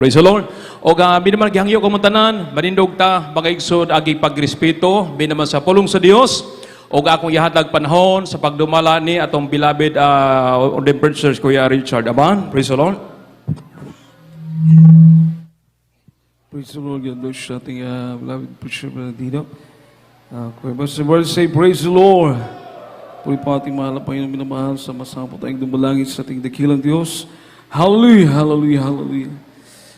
Praise the Lord. O binaman gihangyo kumuntanan, manindog ta, bagayigsod agi pagrespeto, binaman sa pulong sa Dios, o akong ihatag panahon sa pagdumala ni atong beloved ordained preachers, Kuya Richard Aban. Praise the Lord. Praise the Lord. God bless you, ating beloved preacher, Brother Dino. Kuya Pastor Word, say, praise the Lord. Puri po ating mahal na Panginoon, minamahal, sama-sama po tayong dumalangin sa ating dakilang Diyos. Hallelujah, hallelujah, hallelujah.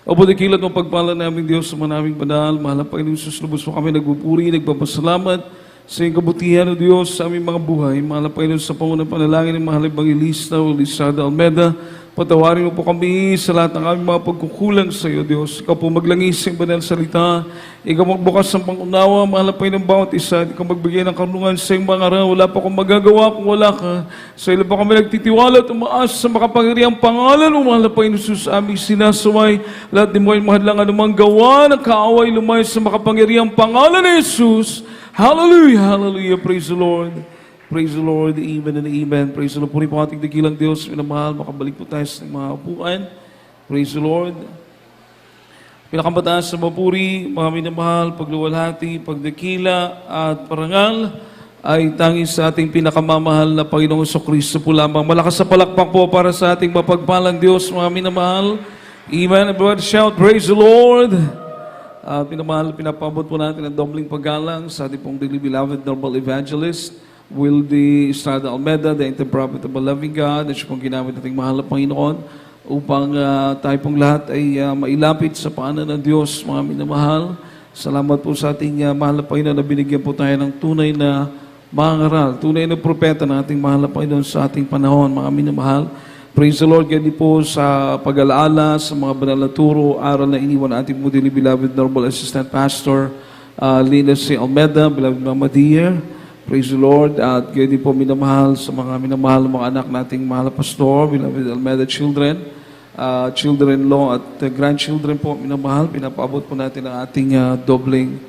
Opo, dakilat mo pagpala namin Diyos sa manaming banal. Mahal na Panginoon Jesus, lubos po kami nagpupuri, nagpapasalamat sa iyong kabutihan o Diyos sa aming mga buhay. Mahal na Panginoon sa pangunang panalangin ng mahal Evangelista o Lisada Almeda. Patawarin mo po kami sa lahat ng aming mga pagkukulang sa iyo, Diyos. Ikaw po maglangis sa banal salita. Ikaw magbukas ng pangunawa, mahal na Panginoon, bawat isa. Ikaw magbigay ng karunungan sa iyong mga araw. Wala pa akong magagawa kung wala ka. Sa iyo pa kami nagtitiwala at umaas sa makapangyarihang pangalan mo, mahal na Panginoon Jesus, aming sinasaway. Lahat din mo ay mahadlang anumang gawa ng kaaway lumay sa makapangyarihang pangalan ni Jesus. Hallelujah, hallelujah, praise the Lord. Praise the Lord, amen and amen. Praise the Lord. Puri po ating dakilang Diyos, minamahal, makabalik po tayo sa mga upuan. Praise the Lord. Pinakamataas sa mapuri, mga minamahal, pagluwalhati, pagdakila, at parangal, ay tangis sa ating pinakamamahal na Panginoong Kristo po lamang. Malakas sa palakpak po para sa ating mapagpalang Diyos, mga minamahal. Amen. Everyone shout, praise the Lord. Pinamahal, pinapabot po natin ang dobling paggalang sa ating pong dearly beloved normal evangelist, Will the Estrada Almeda, the interprophet of a loving God, na siya pong ginamit nating mahal na Panginoon upang tayo pong lahat ay mailapit sa paanan ng Diyos, mga minamahal. Salamat po sa ating mahal na Panginoon na binigyan po tayo ng tunay na mangaral, tunay na propeta ng ating mahal na Panginoon sa ating panahon, mga minamahal. Praise the Lord, ganyan po sa pag-alaala sa mga banal na turo, aral na iniwan ating dearly beloved normal assistant pastor, Lina C. Almeda, beloved Mama Dear. Praise the Lord. At ganyan po minamahal sa mga minamahal mga anak nating mahal na pastor, beloved Almeda children, children-in-law at grandchildren po minamahal. Pinapaabot po natin ang ating dobling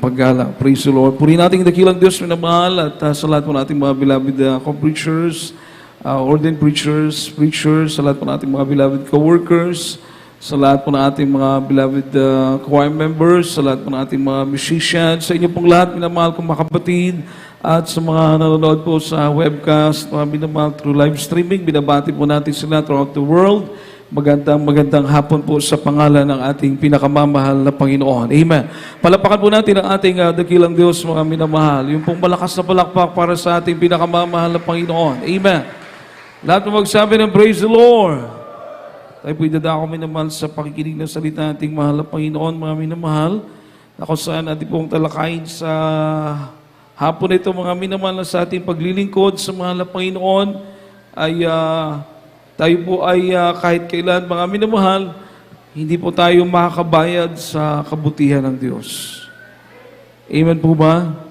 paggalang. Praise the Lord. Purihin natin dakilang Diyos minamahal at sa lahat po nating mga beloved co-preachers, ordained preachers, sa lahat po nating mga beloved co-workers, sa lahat po ng ating mga beloved choir members, sa lahat po ng ating mga musicians, sa inyo pong lahat, minamahal kong mga kapatid, at sa mga nanonood po sa webcast, mga minamahal through live streaming, binabati po natin sila throughout the world. Magandang hapon po sa pangalan ng ating pinakamamahal na Panginoon. Amen. Palapakan po natin ang ating dakilang Diyos, mga minamahal. Yung pong malakas na palakpak para sa ating pinakamamahal na Panginoon. Amen. Lahat mo magsabi ng praise the Lord. Tayo po'y dadako minamahal sa pakikinig ng salita ating mahal na Panginoon, mga minamahal, na kung saan ating pong talakayin sa hapon ito, mga minamahal, na sa ating paglilingkod sa mahal na Panginoon, ay tayo po ay kahit kailan, mga minamahal, hindi po tayo makakabayad sa kabutihan ng Diyos. Amen po ba?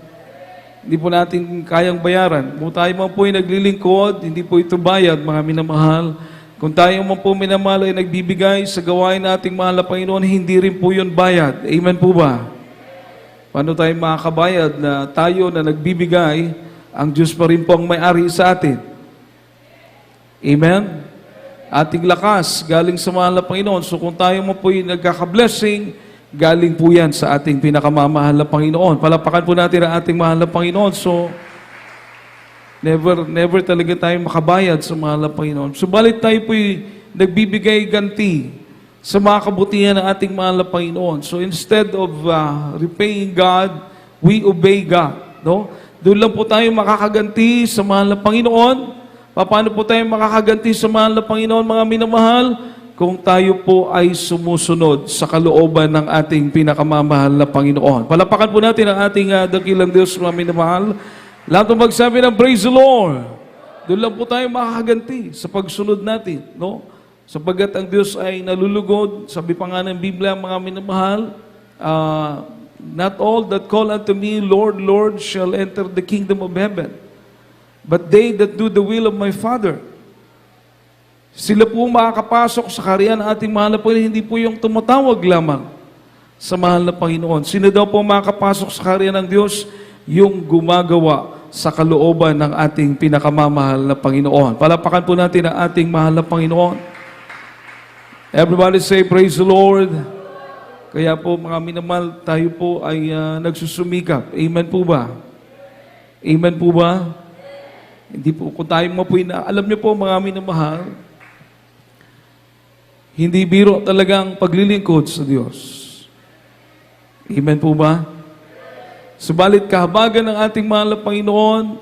Hindi po natin kayang bayaran. Kung tayo man po ay naglilingkod, hindi po ito bayad, mga minamahal. Kung tayo man po minamahal ay nagbibigay sa gawain nating mahal na Panginoon, hindi rin po yun bayad. Amen po ba? Paano tayo makakabayad na tayo na nagbibigay, ang Diyos pa rin po ang may-ari sa atin? Amen? Ating lakas, galing sa mahal na Panginoon. So kung tayo mo po yung nagkaka-blessing, galing po yan sa ating pinakamamahal na Panginoon. Palapakan po natin ang ating mahal na Panginoon. So, never talaga tayo makabayad sa mahal na Panginoon. Subalit tayo po'y nagbibigay ganti sa mga kabutihan ng ating mahal na Panginoon. So instead of repaying God, we obey God. No? Doon lang po tayo makakaganti sa mahal na Panginoon. Paano po tayo makakaganti sa mahal na Panginoon, mga minamahal? Kung tayo po ay sumusunod sa kalooban ng ating pinakamamahal na Panginoon. Palapakan po natin ang ating dakilang Diyos, mga minamahal. Lahat ng magsabi ng praise the Lord. Doon lang po tayo makakaganti sa pagsunod natin. No? Sapagkat ang Diyos ay nalulugod, sabi pa nga ng Biblia, mga minamahal, not all that call unto me, Lord, Lord, shall enter the kingdom of heaven, but they that do the will of my Father. Sila po makakapasok sa kaharian ng ating mahal na Panginoon, hindi po yung tumatawag lamang sa mahal na Panginoon. Sino daw po makakapasok sa kaharian ng Diyos? Yung gumagawa sa kalooban ng ating pinakamamahal na Panginoon. Palapakan po natin ang ating mahal na Panginoon. Everybody say, praise the Lord. Kaya po mga minamahal, tayo po ay nagsusumikap. Amen po ba? Amen po ba? Hindi po, kung tayo mapuin na, alam niyo po mga minamahal, hindi biro talagang paglilingkod sa Diyos. Amen po ba? Subalit kahabagan ng ating mahal na Panginoon,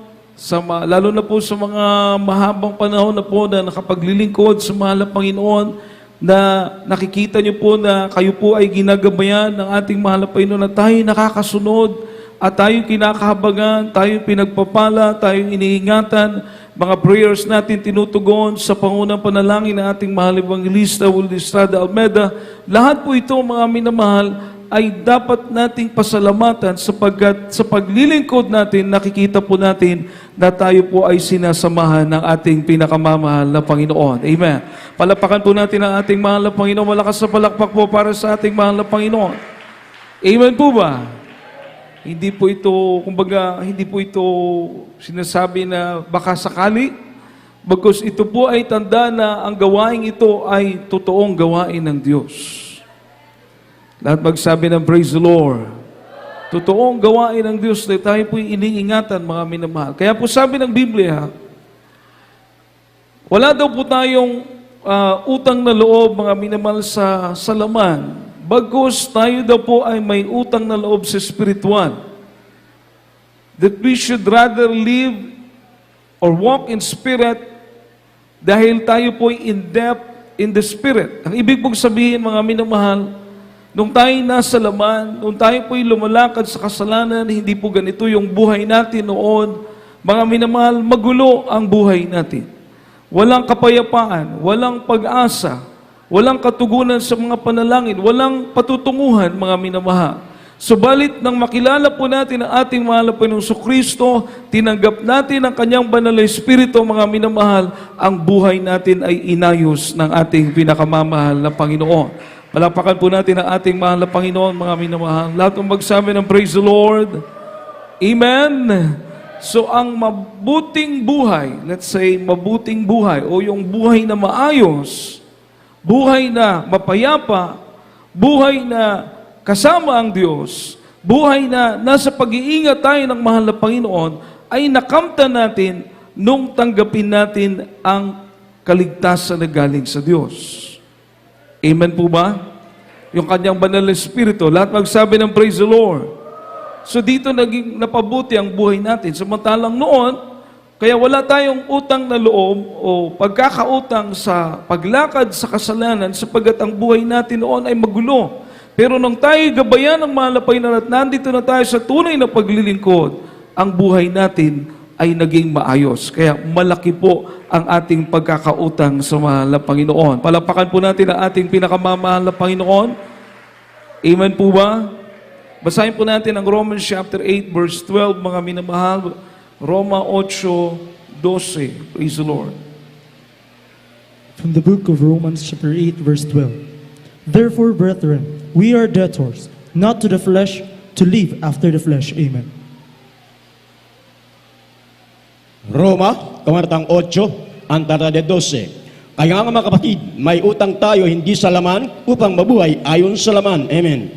lalo na po sa mga mahabang panahon na po na nakapaglilingkod sa mahal na Panginoon, na nakikita niyo po na kayo po ay ginagabayan ng ating mahal na Panginoon, na tayo nakakasunod at tayo kinakahabagan, tayo pinagpapala, tayo iniingatan, mga prayers natin tinutugon sa pangunang panalangin ng ating mahal Evangelista Willie Estrada Almeda. Lahat po ito mga minamahal ay dapat nating pasalamatan sapagkat sa paglilingkod natin, nakikita po natin na tayo po ay sinasamahan ng ating pinakamamahal na Panginoon. Amen. Palapakan po natin ang ating mahal na Panginoon. Malakas sa palakpak po para sa ating mahal na Panginoon. Amen po ba? Hindi po ito, kumbaga, hindi po ito sinasabi na baka sakali. Bagkus ito po ay tanda na ang gawain ito ay totoong gawain ng Diyos. Lahat magsabi ng praise the Lord. Totoong gawain ng Diyos na tayo po'y iniingatan, mga minamahal. Kaya po sabi ng Biblia, wala daw po tayong utang na loob, mga minamahal, sa laman. Bagkus tayo daw po ay may utang na loob sa spiritual. That we should rather live or walk in spirit dahil tayo po ay in depth in the spirit. Ang ibig pong sabihin, mga minamahal, nung tayo nasa laman, nung tayo po'y lumalakad sa kasalanan, hindi po ganito yung buhay natin noon. Mga minamahal, magulo ang buhay natin. Walang kapayapaan, walang pag-asa, walang katugunan sa mga panalangin, walang patutunguhan, mga minamahal. Subalit nang makilala po natin ang ating mahal na Panginoong Kristo, tinanggap natin ang kanyang banal na Espiritu, mga minamahal, ang buhay natin ay inayos ng ating pinakamamahal na Panginoon. Palapakan po natin ang ating mahal na Panginoon, mga minamahal. Lahat ng magsabi ng praise the Lord. Amen. So ang mabuting buhay, let's say mabuting buhay, o yung buhay na maayos, buhay na mapayapa, buhay na kasama ang Diyos, buhay na nasa pag-iingat tayo ng mahal na Panginoon, ay nakamtan natin nung tanggapin natin ang kaligtasan na galing sa Diyos. Amen po ba? Yung kanyang banal na Espiritu. Lahat magsabi ng praise the Lord. So dito naging napabuti ang buhay natin. Samantalang noon, kaya wala tayong utang na loob o pagkakautang sa paglakad sa kasalanan sapagkat ang buhay natin noon ay magulo. Pero nung tayo gabayan ng mahal na Panginoon at nandito na tayo sa tunay na paglilingkod, ang buhay natin ay naging maayos. Kaya malaki po ang ating pagkakautang sa mahal na Panginoon. Palapakan po natin ang ating pinakamamahal na Panginoon. Amen po ba? Basahin po natin ang Romans chapter 8 verse 12, mga minamahal. Roma 8:12. Praise the Lord. From the book of Romans chapter 8 verse 12. Therefore, brethren, we are debtors, not to the flesh, to live after the flesh. Amen. Roma, kamartang 8, antara de 12. Kaya nga mga kapatid, may utang tayo hindi sa laman upang mabuhay ayon sa laman. Amen.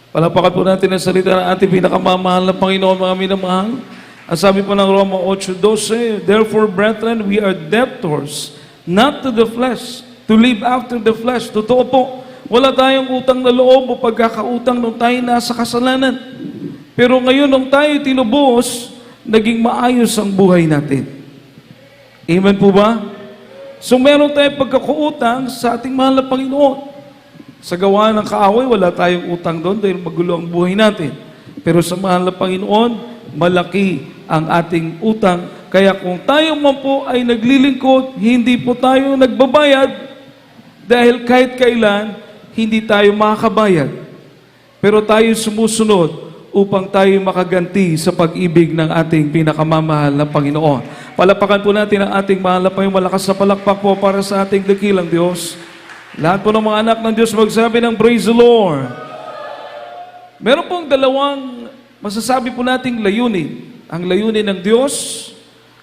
Palapakan po natin ang salita ng ating pinakamamahal na Panginoon, mga minamahal. Ang sabi po ng Roma 8:12, therefore, brethren, we are debtors, not to the flesh, to live after the flesh. Totoo po, wala tayong utang na loob o pagkakautang nung tayo nasa kasalanan. Pero ngayon, nung tayo tinubos, naging maayos ang buhay natin. Amen po ba? So meron tayong pagkakuutang sa ating mahal na Panginoon. Sa gawa ng kaaway, wala tayong utang doon dahil magulo ang buhay natin. Pero sa mahal na Panginoon, malaki ang ating utang. Kaya kung tayo man po ay naglilingkod, hindi po tayo nagbabayad dahil kahit kailan, hindi tayo makakabayad. Pero tayo sumusunod upang tayo makaganti sa pag-ibig ng ating pinakamamahal na Panginoon. Palapakan po natin ang ating mahal na Panginoon. Malakas na palakpak po para sa ating dakilang Diyos. Lahat po ng mga anak ng Diyos magsabi ng praise the Lord. Meron pong dalawang masasabi po nating layunin. Ang layunin ng Diyos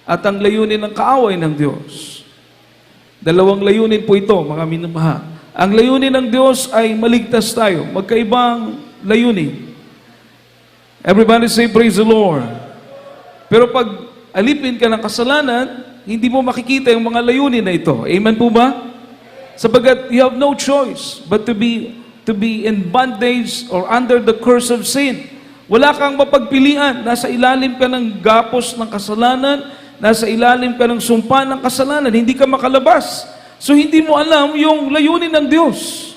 at ang layunin ng kaaway ng Diyos. Dalawang layunin po ito, mga minamahal. Ang layunin ng Diyos ay maligtas tayo. Magkaibang layunin. Everybody say, praise the Lord. Pero pag alipin ka ng kasalanan, hindi mo makikita yung mga layunin na ito. Amen po ba? Sabagat you have no choice but to be in bondage or under the curse of sin. Wala kang mapagpilian. Nasa ilalim ka ng gapos ng kasalanan, nasa ilalim ka ng sumpa ng kasalanan, hindi ka makalabas. So hindi mo alam yung layunin ng Diyos.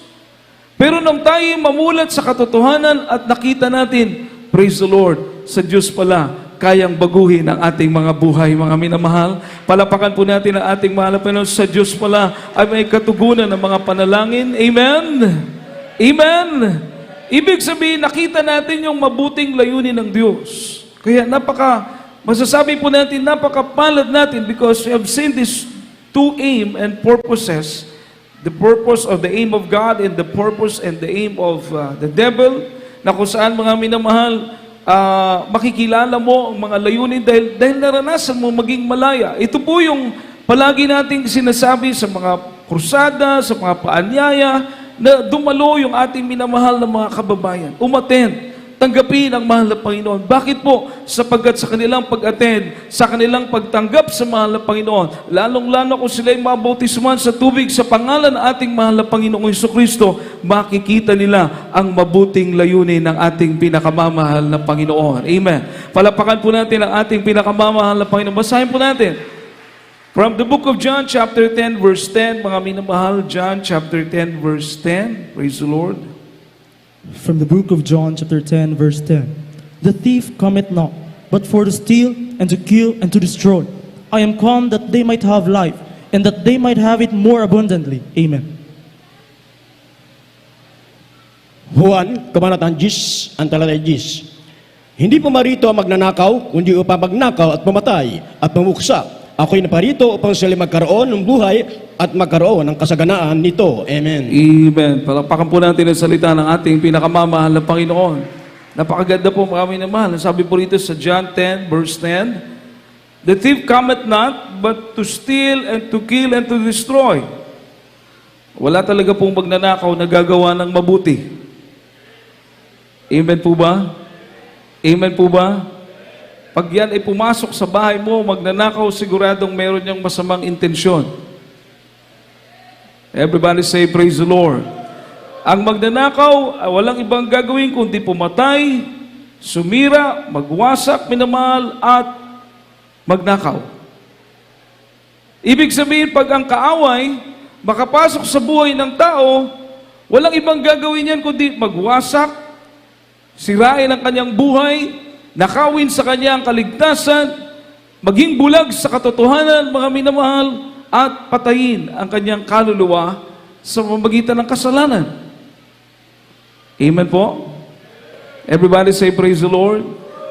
Pero nang tayo mamulat sa katotohanan at nakita natin, praise the Lord, sa Diyos pala, kayang baguhin ang ating mga buhay, mga minamahal. Palapakan po natin ang ating mahal na Panginoon. Sa Diyos pala ay may katugunan ng mga panalangin. Amen? Amen? Ibig sabihin, nakita natin yung mabuting layunin ng Diyos. Kaya masasabi po natin, napakapalad natin because we have seen these two aim and purposes. The purpose of the aim of God and the purpose and the aim of the devil, na kung saan mga minamahal, makikilala mo ang mga layunin dahil naranasan mo maging malaya. Ito po yung palagi nating sinasabi sa mga krusada, sa mga paanyaya, na dumalo yung ating minamahal na mga kababayan. Umattend, tanggapin ang mahal na Panginoon. Bakit po? Sapagkat sa kanilang pag-attend, sa kanilang pagtanggap sa mahal na Panginoon, lalong-lalo kung sila'y mabautismuhan sa tubig sa pangalan ng ating mahal na Panginoong Jesucristo, makikita nila ang mabuting layunin ng ating pinakamamahal na Panginoon. Amen. Palapakan po natin ang ating pinakamamahal na Panginoon. Basahin po natin. From the book of John, chapter 10, verse 10, mga minamahal, John, chapter 10, verse 10. Praise the Lord. From the book of John, chapter 10, verse 10. The thief cometh not, but for to steal, and to kill, and to destroy. I am come that they might have life, and that they might have it more abundantly. Amen. Juan, kabanatang 10, ang talatay 10. Hindi pumarito ang magnanakaw, kundi upang magnakaw at pumatay at mamuksa. Ako'y naparito upang sila magkaroon ng buhay at magkaroon ng kasaganaan nito. Amen. Amen. Palakpakan po natin ang salita ng ating pinakamamahal na Panginoon. Napakaganda po mga minamahal. Sabi po rito sa John 10, verse 10, the thief cometh not, but to steal and to kill and to destroy. Wala talaga pong magnanakaw na gagawa ng mabuti. Amen po ba? Amen po ba? Pag yan ay pumasok sa bahay mo, magnanakaw, siguradong meron niyang masamang intensyon. Everybody say, praise the Lord. Ang magnanakaw, walang ibang gagawin kundi pumatay, sumira, magwasak, minamahal, at magnakaw. Ibig sabihin, pag ang kaaway makapasok sa buhay ng tao, walang ibang gagawin yan kundi magwasak, sirain ang kanyang buhay, nakawin sa kanya ang kaligtasan, maging bulag sa katotohanan, mga minamahal, at patayin ang kanyang kaluluwa sa pamamagitan ng kasalanan. Amen po? Everybody say, praise the Lord.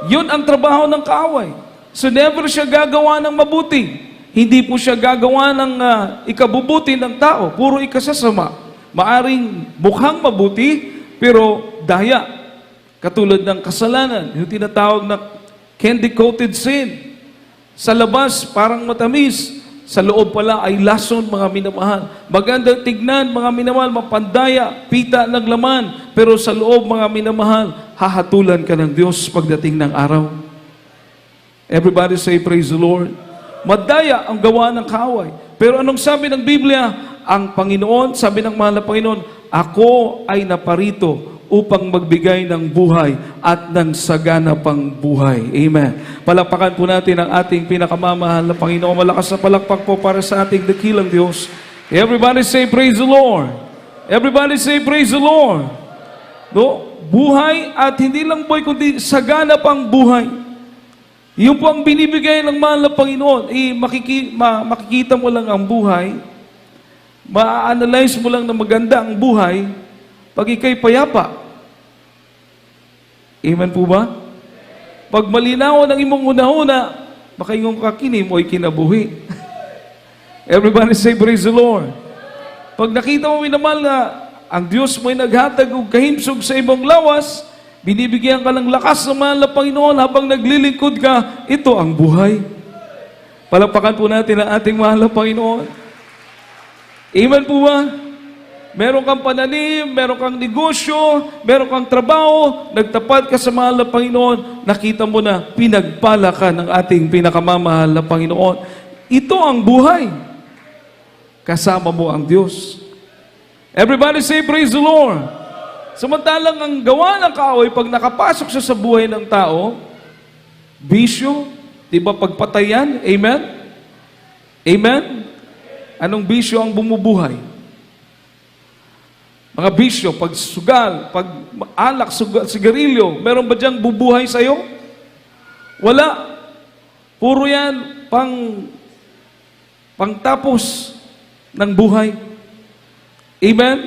Yun ang trabaho ng kaaway. So never siya gagawa ng mabuti. Hindi po siya gagawa ng ikabubuti ng tao. Puro ikasasama. Maaring mukhang mabuti, pero daya. Katulad ng kasalanan, yung tinatawag na candy-coated sin. Sa labas, parang matamis. Sa loob pala ay lason, mga minamahal. Magandang tignan, mga minamahal, mapandaya, pita ng laman. Pero sa loob, mga minamahal, hahatulan ka ng Diyos pagdating ng araw. Everybody say, praise the Lord. Madaya ang gawa ng kaaway. Pero anong sabi ng Biblia? Ang Panginoon, sabi ng mahal na Panginoon, ako ay naparito upang magbigay ng buhay at ng sagana pang buhay. Amen. Palakpakan po natin ang ating pinakamamahal na Panginoon. Malakas na palakpak po para sa ating dakilang Diyos. Everybody say, praise the Lord. Everybody say, praise the Lord. No? Buhay at hindi lang buhay, kundi sagana pang buhay. Yung po ang binibigay ng mahal na Panginoon. Makikita mo lang ang buhay, ma-analyze mo lang na maganda ang buhay pag ikay payapa. Amen po ba? Pag malinaw ng imong una-una, baka yung kakini mo ay kinabuhi. Everybody say, praise the Lord. Pag nakita mo minamahal na ang Diyos mo ay naghatag og kahimsog sa imong lawas, binibigyan ka ng lakas ng mahal na Panginoon habang naglilingkod ka, ito ang buhay. Palakpakan po natin ang ating mahal na Panginoon. Amen po ba? meron kang pananim, meron kang negosyo, meron kang trabaho, nagtapat ka sa mahal na Panginoon, nakita mo na pinagpala ka ng ating pinakamamahal na Panginoon. Ito ang buhay. Kasama mo ang Diyos. Everybody say, praise the Lord. Samantalang ang gawa ng kaaway, pag nakapasok siya sa buhay ng tao, bisyo, di ba pagpatayan? Amen? Amen? Anong bisyo ang bumubuhay? Mga bisyo, pagsugal, pag-alak, sigarilyo, meron ba diyang bubuhay sa'yo? Wala. Puro yan pangtapos ng buhay. Amen?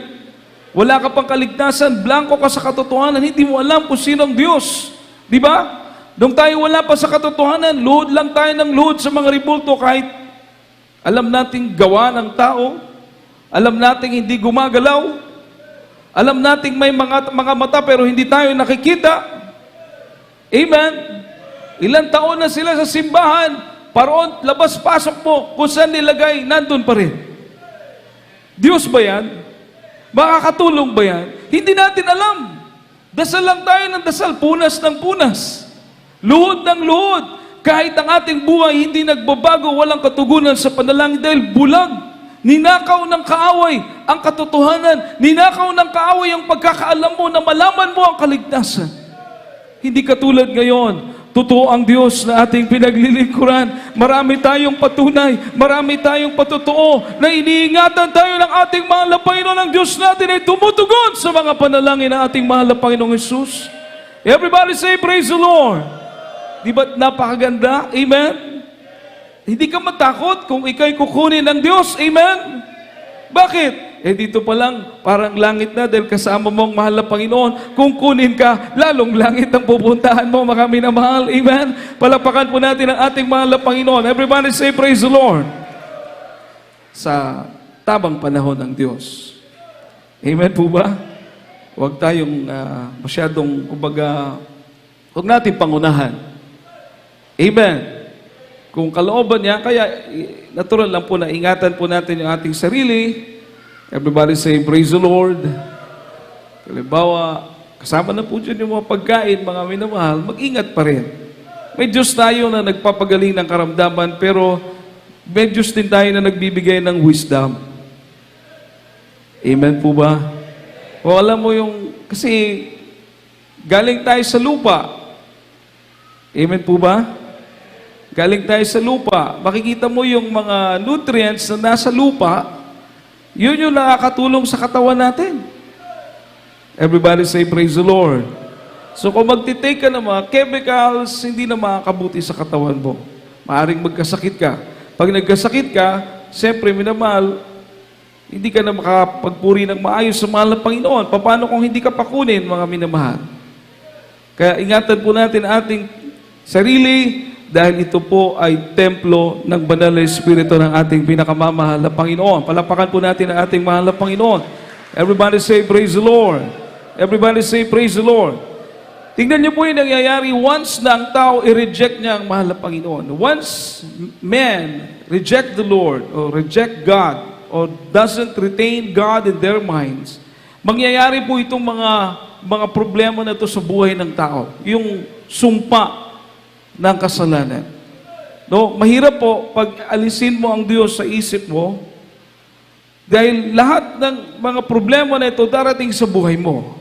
Wala ka pang kaligtasan, blanco ka sa katotohanan, hindi mo alam kung sino ang Diyos. Di ba? Nung tayo wala pa sa katotohanan, luhod lang tayo ng luhod sa mga ribulto kahit alam nating gawa ng tao, alam nating hindi gumagalaw, alam nating may mga mata pero hindi tayo nakikita. Amen? Ilang taon na sila sa simbahan, paroon, labas-pasok mo, kung saan nilagay, nandun pa rin. Diyos ba yan? Makakatulong ba yan? Hindi natin alam. Dasal lang tayo ng dasal, punas ng punas. Luhod ng luhod. Kahit ang ating buhay hindi nagbabago, walang katugunan sa panalangin dahil bulag. Ninakaw ng kaaway ang katotohanan. Ninakaw ng kaaway ang pagkakaalam mo na malaman mo ang kaligtasan. Hindi katulad ngayon. Totoo ang Diyos na ating pinaglilingkuran. Marami tayong patunay, marami tayong patotoo na iniingatan tayo ng ating mahal na Panginoon. Ang Diyos natin ay tumutugon sa mga panalangin ng ating mahal na Panginoong Jesus. Everybody say, praise the Lord. Di ba napakaganda? Amen? Hindi ka matakot kung ikaw'y kukunin ng Diyos. Amen? Bakit? Dito pa lang, parang langit na dahil kasama mo ang mahal na Panginoon. Kung kunin ka, lalong langit ang pupuntahan mo, mga minamahal. Amen? Palapakan po natin ang ating mahal na Panginoon. Everybody say, praise the Lord. Sa tabang panahon ng Diyos. Amen po ba? Huwag tayong masyadong, kumbaga, huwag natin pangunahan. Amen? Kung kalooban niya, kaya natural lang po na ingatan po natin yung ating sarili. Everybody say, praise the Lord. Halimbawa, kasama na po dyan yung mga pagkain, mga minamahal, mag-ingat pa rin. May Diyos tayo na nagpapagaling ng karamdaman, pero may Diyos din tayo na nagbibigay ng wisdom. Amen po ba? O alam mo yung, kasi galing tayo sa lupa. Amen po ba? Galing tayo sa lupa. Makikita mo yung mga nutrients na nasa lupa, yun yung nakakatulong sa katawan natin. Everybody say, praise the Lord. So kung magtitake ka ng mga chemicals, hindi na makakabuti sa katawan mo. Maaring magkasakit ka. Pag nagkasakit ka, siyempre, minamahal, hindi ka na makapagpuri ng maayos sa mahal na Panginoon. Paano kung hindi ka pakunin, mga minamahal? Kaya ingatan po natin ating sarili, dahil ito po ay templo ng banal na Espiritu ng ating pinakamamahal na Panginoon. Palapakan po natin ang ating mahal na Panginoon. Everybody say, praise the Lord. Everybody say, praise the Lord. Tingnan niyo po yung nangyayari once na ang tao i-reject niya ang mahal na Panginoon. Once men reject the Lord or reject God or doesn't retain God in their minds, mangyayari po itong mga problema na ito sa buhay ng tao. Yung sumpa ng kasalanan. No, mahirap po pag alisin mo ang Diyos sa isip mo dahil lahat ng mga problema na ito darating sa buhay mo.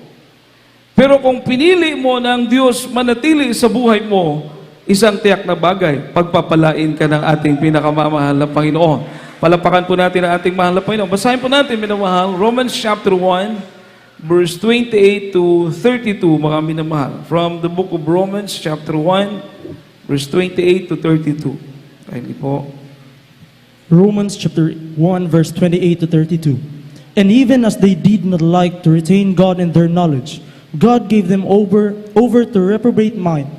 Pero kung pinili mo na ang Diyos manatili sa buhay mo, isang tiyak na bagay, pagpapalain ka ng ating pinakamamahal na Panginoon. Palapakan po natin ang ating mahal na Panginoon. Basahin po natin, minamahal, Romans chapter 1, verse 28 to 32, mga minamahal. From the book of Romans chapter 1, verse 28 to 32. Kindly po. Romans chapter 1 verse 28 to 32. And even as they did not like to retain God in their knowledge, God gave them over to reprobate mind,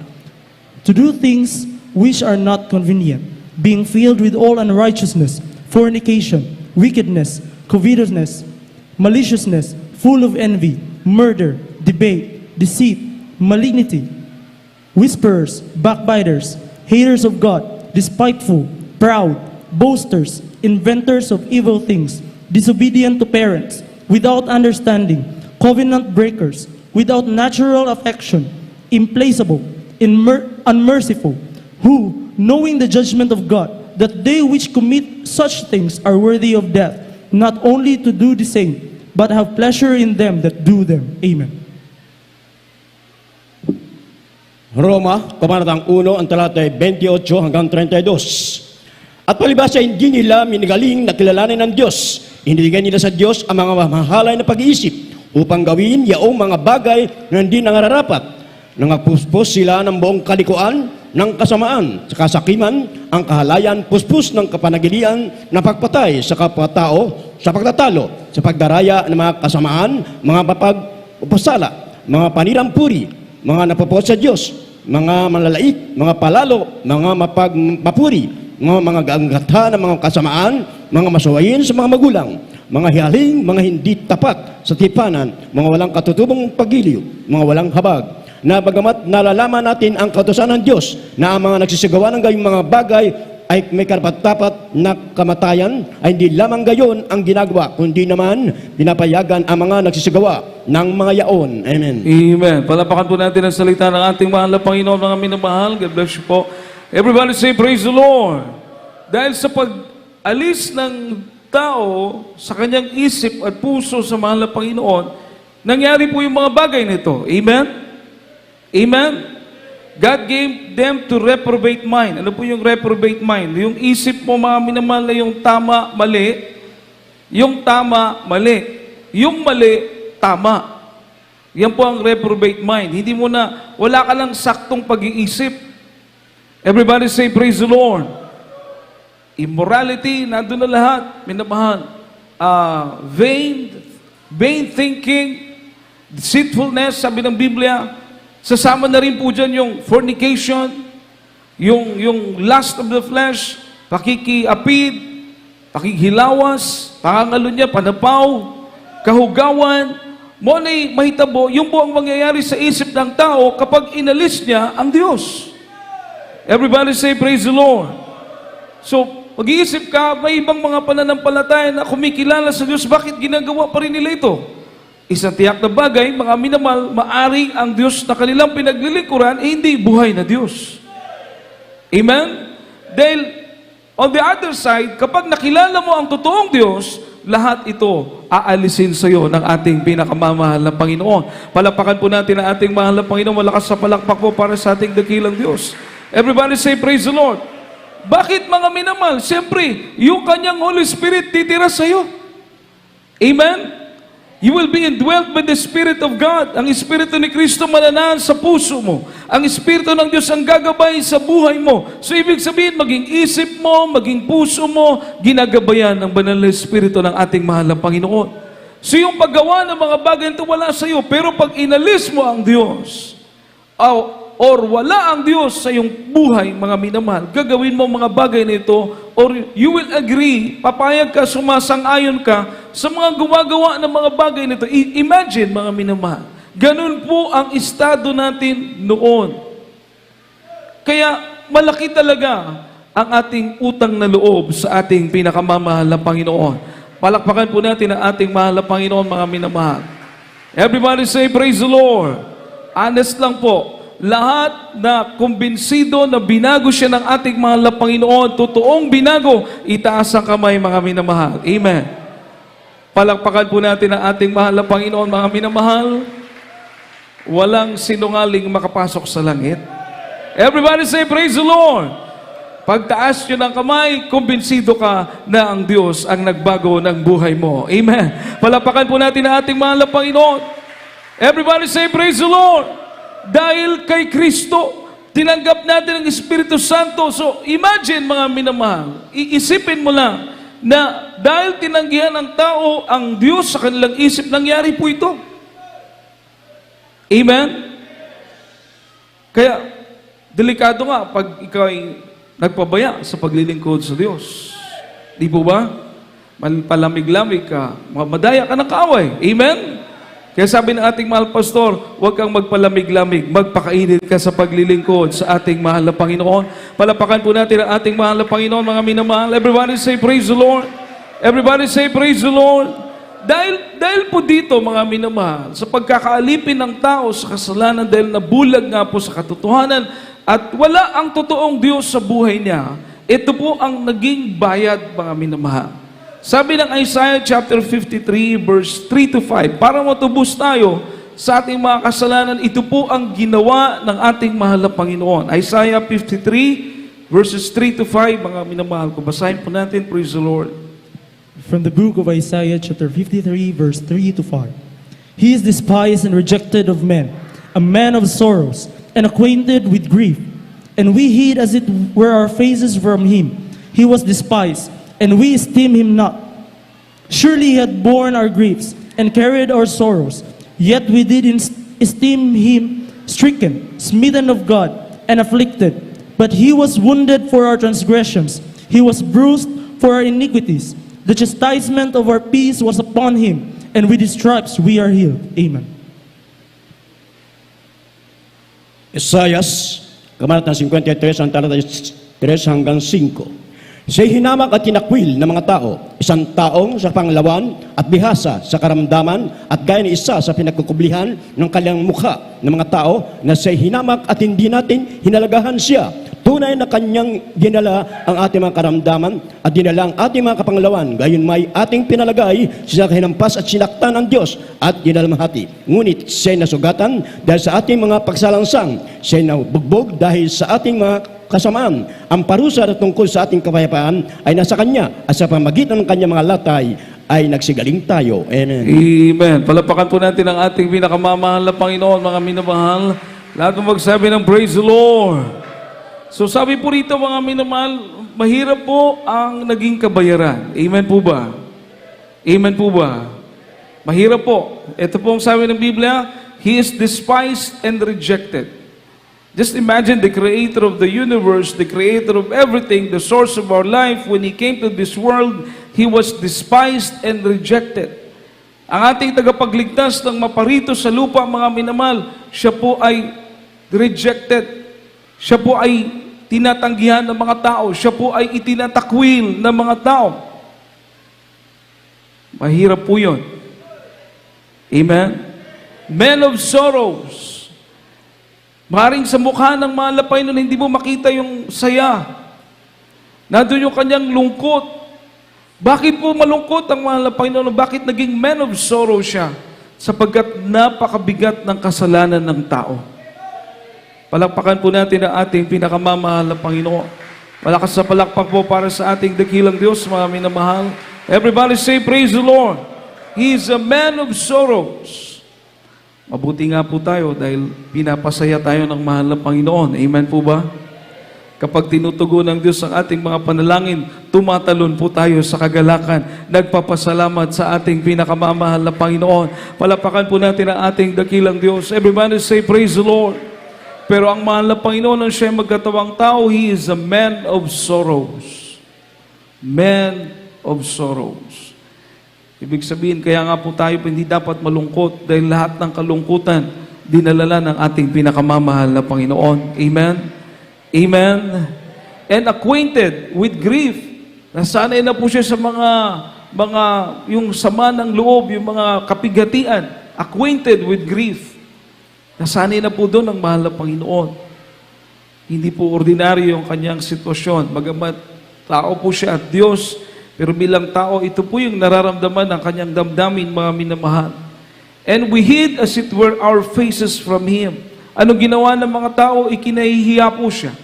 to do things which are not convenient, being filled with all unrighteousness, fornication, wickedness, covetousness, maliciousness, full of envy, murder, debate, deceit, malignity, whisperers, backbiters, haters of God, despiteful, proud, boasters, inventors of evil things, disobedient to parents, without understanding, covenant breakers, without natural affection, implacable, unmerciful, who, knowing the judgment of God, that they which commit such things are worthy of death, not only to do the same, but have pleasure in them that do them. Amen. Roma, Kabanatang 1, ang talata ay 28 hanggang 32. At palibhasa hindi nila minagaling na kilalanin ng Diyos. Hiniligan nila sa Diyos ang mga mamahalay na pag-iisip upang gawin yaong mga bagay na hindi nangararapat. Nangapuspos sila ng buong kalikuan ng kasamaan, sa kasakiman, ang kahalayan, puspos ng kapanagilian na pagpatay sa kapwa-tao, sa pagtatalo, sa pagdaraya ng mga kasamaan, mga mapag-upasala, mga panirampuri, mga napapot sa Diyos, mga malalait, mga palalo, mga mapagmapuri, mga gaanggatha ng mga kasamaan, mga masuwayin sa mga magulang, mga hihaling, mga hindi tapat sa tipanan, mga walang katutubong pagiliw, mga walang habag, na bagamat nalalaman natin ang kautusan ng Diyos na ang mga nagsisigawa ng gayong mga bagay ay may karapat-dapat na kamatayan, ay hindi lamang gayon ang ginagawa, kundi naman pinapayagan ang mga nagsisigawa ng mga yaon. Amen. Amen. Palapakan po natin ang salita ng ating mahal na Panginoon, mga minamahal. God bless you po. Everybody say, praise the Lord. Dahil sa pag-alis ng tao sa kanyang isip at puso sa mahal na Panginoon, nangyari po yung mga bagay nito. Amen? Amen? God gave them to reprobate mind. Ano po yung reprobate mind? Yung isip mo, mga minamahal, na yung tama, mali. Yung tama, mali. Yung mali, tama. Yan po ang reprobate mind. Hindi mo na, wala ka lang saktong pag-iisip. Everybody say, praise the Lord. Immorality, nandun na lahat, minamahal. Vain thinking, deceitfulness, sabi ng Biblia, sasama na rin po dyan yung fornication, yung lust of the flesh, pakikiapid, pakikihilawas, pangangalunya, panapaw, kahugawan, mo na'y mahitabo, yung po ang mangyayari sa isip ng tao kapag inalis niya ang Diyos. Everybody say, praise the Lord. So, mag-iisip ka, may ibang mga pananampalataya na kumikilala sa Diyos, bakit ginagawa pa rin nila ito? Isang tiyak na bagay, mga minamahal, maaring ang Diyos na kanilang pinaglilingkuran, hindi buhay na Diyos. Amen? Dahil, on the other side, kapag nakilala mo ang totoong Diyos, lahat ito aalisin sa iyo ng ating pinakamamahal na Panginoon. Palapakan po natin ang ating mahal na Panginoon. Malakas sa palakpak po para sa ating dakilang Diyos. Everybody say, praise the Lord. Bakit mga minamahal? Siyempre, yung kanyang Holy Spirit titira sa iyo. Amen? You will be indwelt by the Spirit of God. Ang Espiritu ni Kristo mananahan sa puso mo. Ang Espiritu ng Diyos ang gagabay sa buhay mo. So, ibig sabihin, maging isip mo, maging puso mo, ginagabayan ng banal na Espiritu ng ating mahal na Panginoon. So, yung paggawa ng mga bagay ito wala sa iyo. Pero pag inalis mo ang Diyos, or wala ang Diyos sa iyong buhay, mga minamahal, gagawin mo mga bagay na ito, or you will agree, papayag ka, sumasang-ayon ka sa mga gumagawa ng mga bagay na ito. Imagine, mga minamahal, ganun po ang estado natin noon. Kaya malaki talaga ang ating utang na loob sa ating pinakamamahal na Panginoon. Palakpakan po natin ang ating mahal na Panginoon, mga minamahal. Everybody say, praise the Lord. Honest lang po. Lahat na kumbinsido na binago siya ng ating mahal na Panginoon, totoong binago, itaas ang kamay, mga minamahal. Amen. Palakpakan po natin ang ating mahal na Panginoon, mga minamahal. Walang sinungaling makapasok sa langit. Everybody say, praise the Lord. Pagtaas nyo ng kamay, kumbinsido ka na ang Diyos ang nagbago ng buhay mo. Amen. Palakpakan po natin ang ating mahal na Panginoon. Everybody say, praise the Lord. Dahil kay Kristo, tinanggap natin ang Espiritu Santo. So, imagine, mga minamahal, iisipin mo lang na dahil tinanggihan ng tao ang Diyos sa kanilang isip, nangyari po ito. Amen? Kaya, delikado nga pag ikaw ay nagpabaya sa paglilingkod sa Diyos. Di po ba? Palamig-lamig ka, madaya ka ng kaaway. Amen? Kaya sabi ng ating mahal pastor, huwag kang magpalamig-lamig, magpakainit ka sa paglilingkod sa ating mahal na Panginoon. Palapakan po natin ang ating mahal na Panginoon, mga minamahal. Everybody say, praise the Lord. Everybody say, praise the Lord. dahil po dito, mga minamahal, sa pagkakaalipin ng tao sa kasalanan dahil nabulag nga po sa katotohanan at wala ang totoong Diyos sa buhay niya, ito po ang naging bayad, mga minamahal. Sabi ng Isaiah chapter 53 verse 3 to 5, para matubos tayo sa ating mga kasalanan, ito po ang ginawa ng ating mahal na Panginoon. Isaiah 53 verses 3 to 5, mga minamahal ko. Basahin po natin, praise the Lord. From the book of Isaiah, chapter 53, verse 3 to 5. He is despised and rejected of men, a man of sorrows, and acquainted with grief. And we hid as it were our faces from him. He was despised, and we esteemed him not. Surely he had borne our griefs, and carried our sorrows. Yet we did esteem him stricken, smitten of God, and afflicted. But he was wounded for our transgressions. He was bruised for our iniquities. The chastisement of our peace was upon him, and with his stripes we are healed. Amen. Isayas, kabanata 53, ang talata 3 hanggang 5. Siya'y hinamak at tinakwil ng mga tao, isang taong sa panglawan at bihasa sa karamdaman at gaya ni isa sa pinagkukublihan ng kanyang mukha ng mga tao na siya'y hinamak at hindi natin hinalagahan siya. Tunay na kanyang dinala ang ating mga karamdaman at dinala ang ating mga kapanglawan. Gayon may ating pinalagay sa hinampas at sinaktan ng Diyos at dinalamhati. Ngunit siya'y nasugatan dahil sa ating mga pagsalangsang. Siya'y nabugbog dahil sa ating mga kasamaan. Ang parusa na tungkol sa ating kapayapaan ay nasa Kanya at sa pamagitan ng Kanyang mga latay ay nagsigaling tayo. Amen. Amen. Palapakan po natin ang ating pinakamamahal na Panginoon, mga minamahal. Lahat mo magsabi ng praise the Lord. So sabi po rito, mga minamahal, mahirap po ang naging kabayaran. Amen po ba? Amen po ba? Mahirap po. Ito po ang sabi ng Biblia, He is despised and rejected. Just imagine the creator of the universe, the creator of everything, the source of our life, when He came to this world, He was despised and rejected. Ang ating tagapagligtas ng maparito sa lupa, mga minamahal, siya po ay rejected. Siya po ay tinatanggihan ng mga tao. Siya po ay itinatakwil ng mga tao. Mahirap po yun. Amen? Men of sorrows. Maring sa mukha ng mahal na Panginoon, hindi mo makita yung saya. Nandun yung kanyang lungkot. Bakit po malungkot ang mahal na Panginoon? Bakit naging man of sorrow siya? Sapagkat napakabigat ng kasalanan ng tao. Palakpakan po natin ang ating pinakamamahal na Panginoon. Malakas sa palakpak po para sa ating dakilang Diyos, mga minamahal. Everybody say, praise the Lord. He is a man of sorrows. Mabuti nga po tayo dahil pinapasaya tayo ng mahal na Panginoon. Amen po ba? Kapag tinutugon ng Diyos ang ating mga panalangin, tumatalon po tayo sa kagalakan. Nagpapasalamat sa ating pinakamamahal na Panginoon. Palakpakan po natin ang ating dakilang Diyos. Everybody say, praise the Lord. Pero ang mahal na Panginoon ang siya magkatawang tao, He is a man of sorrows. Man of sorrows. Ibig sabihin, kaya nga po tayo hindi dapat malungkot dahil lahat ng kalungkutan dinalala ng ating pinakamamahal na Panginoon. Amen? Amen? And acquainted with grief. Nasanay na po siya sa yung sama ng loob, yung mga kapigatian. Acquainted with grief. Nasanay na po doon ang mahal na Panginoon. Hindi po ordinaryo yung kanyang sitwasyon. Bagamat tao po siya at Diyos, pero bilang tao, ito po yung nararamdaman ng kanyang damdamin, mga minamahal. And we hid as it were our faces from Him. Ano ginawa ng mga tao? Ikinahihiya po siya.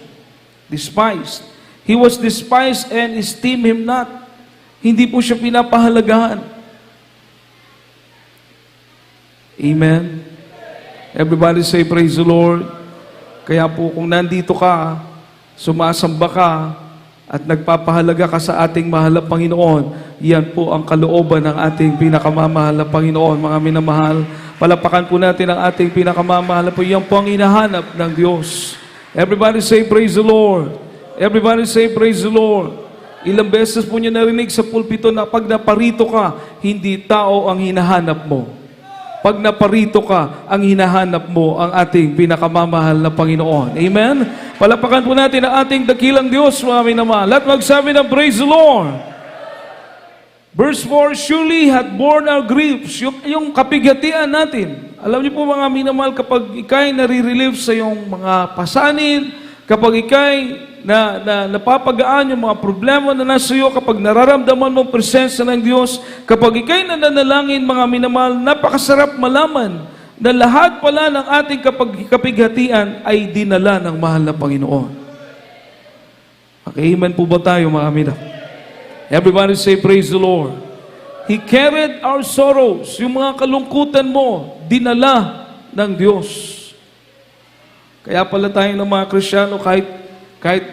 Despised. He was despised and esteemed Him not. Hindi po siya pinapahalagahan. Amen? Everybody say, praise the Lord. Kaya po kung nandito ka, sumasamba ka, at nagpapahalaga ka sa ating mahal na Panginoon, yan po ang kalooban ng ating pinakamamahal na Panginoon, mga minamahal. Palapakan po natin ang ating pinakamamahal na Panginoon. Yan po ang hinahanap ng Diyos. Everybody say, praise the Lord. Everybody say, praise the Lord. Ilang beses po niyo narinig sa pulpito na pag naparito ka, hindi tao ang hinahanap mo. Pag naparito ka, ang hinahanap mo ang ating pinakamamahal na Panginoon. Amen? Palapakan po natin ang ating dakilang Diyos, mga minamahal. At magsabi ng praise the Lord. Verse 4, surely hath borne our griefs, yung kapighatian natin. Alam niyo po mga minamahal, kapag ikay nare-relieve sa iyong mga pasanin, kapag ikay napapagaan yung mga problema na nasa iyo, kapag nararamdaman mo ang presensya ng Diyos, kapag ikay nananalangin mga minamahal, napakasarap malaman na lahat pala ng ating kapighatian ay dinala ng mahal na Panginoon. Makihiman po ba tayo mga minamahal? Everybody say, praise the Lord. He carried our sorrows. Yung mga kalungkutan mo, dinala ng Diyos. Kaya pala tayo ng mga Kristiyano, kahit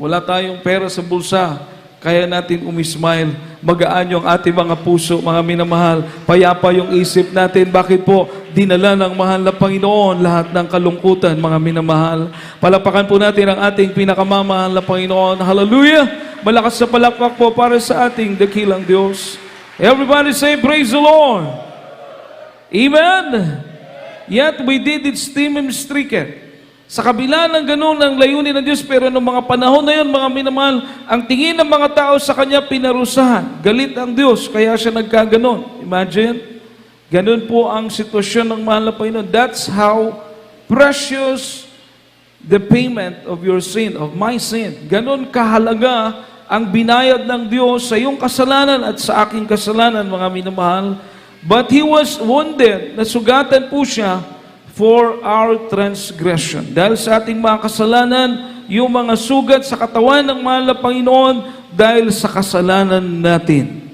wala tayong pera sa bulsa, kaya natin umismile. Magaan yung ating mga puso, mga minamahal. Payapa yung isip natin. Bakit po? Dinala ng mahal na Panginoon lahat ng kalungkutan, mga minamahal. Palapakan po natin ang ating pinakamamahal na Panginoon. Hallelujah! Malakas sa palakpak po para sa ating dakilang Diyos. Everybody say, praise the Lord! Amen! Yet we did it esteem him stricken. Sa kabila ng ganun ang layunin ng Diyos, pero noong mga panahon na yun, mga minamahal, ang tingin ng mga tao sa Kanya pinarusahan. Galit ang Diyos, kaya siya nagkaganon. Imagine, ganun po ang sitwasyon ng mahal na Panginoon. That's how precious the payment of your sin, of my sin. Ganun kahalaga ang binayad ng Diyos sa iyong kasalanan at sa aking kasalanan, mga minamahal. But He was wounded, nasugatan po siya for our transgression. Dahil sa ating mga kasalanan, yung mga sugat sa katawan ng mahal na Panginoon dahil sa kasalanan natin.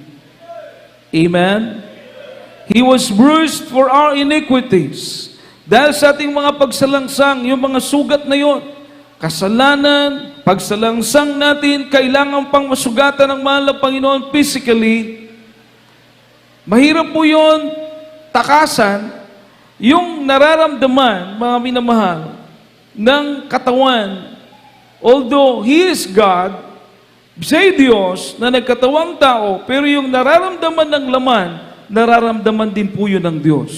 Amen? He was bruised for our iniquities. Dahil sa ating mga pagsalangsang, yung mga sugat na yon, kasalanan, pagsalangsang natin, kailangan pang masugatan ng mahal na Panginoon physically. Mahirap po yon takasan, yung nararamdaman, mga minamahal, ng katawan, although He is God, siya Diyos na nagkatawang tao, pero yung nararamdaman ng laman, nararamdaman din po yun ng Diyos.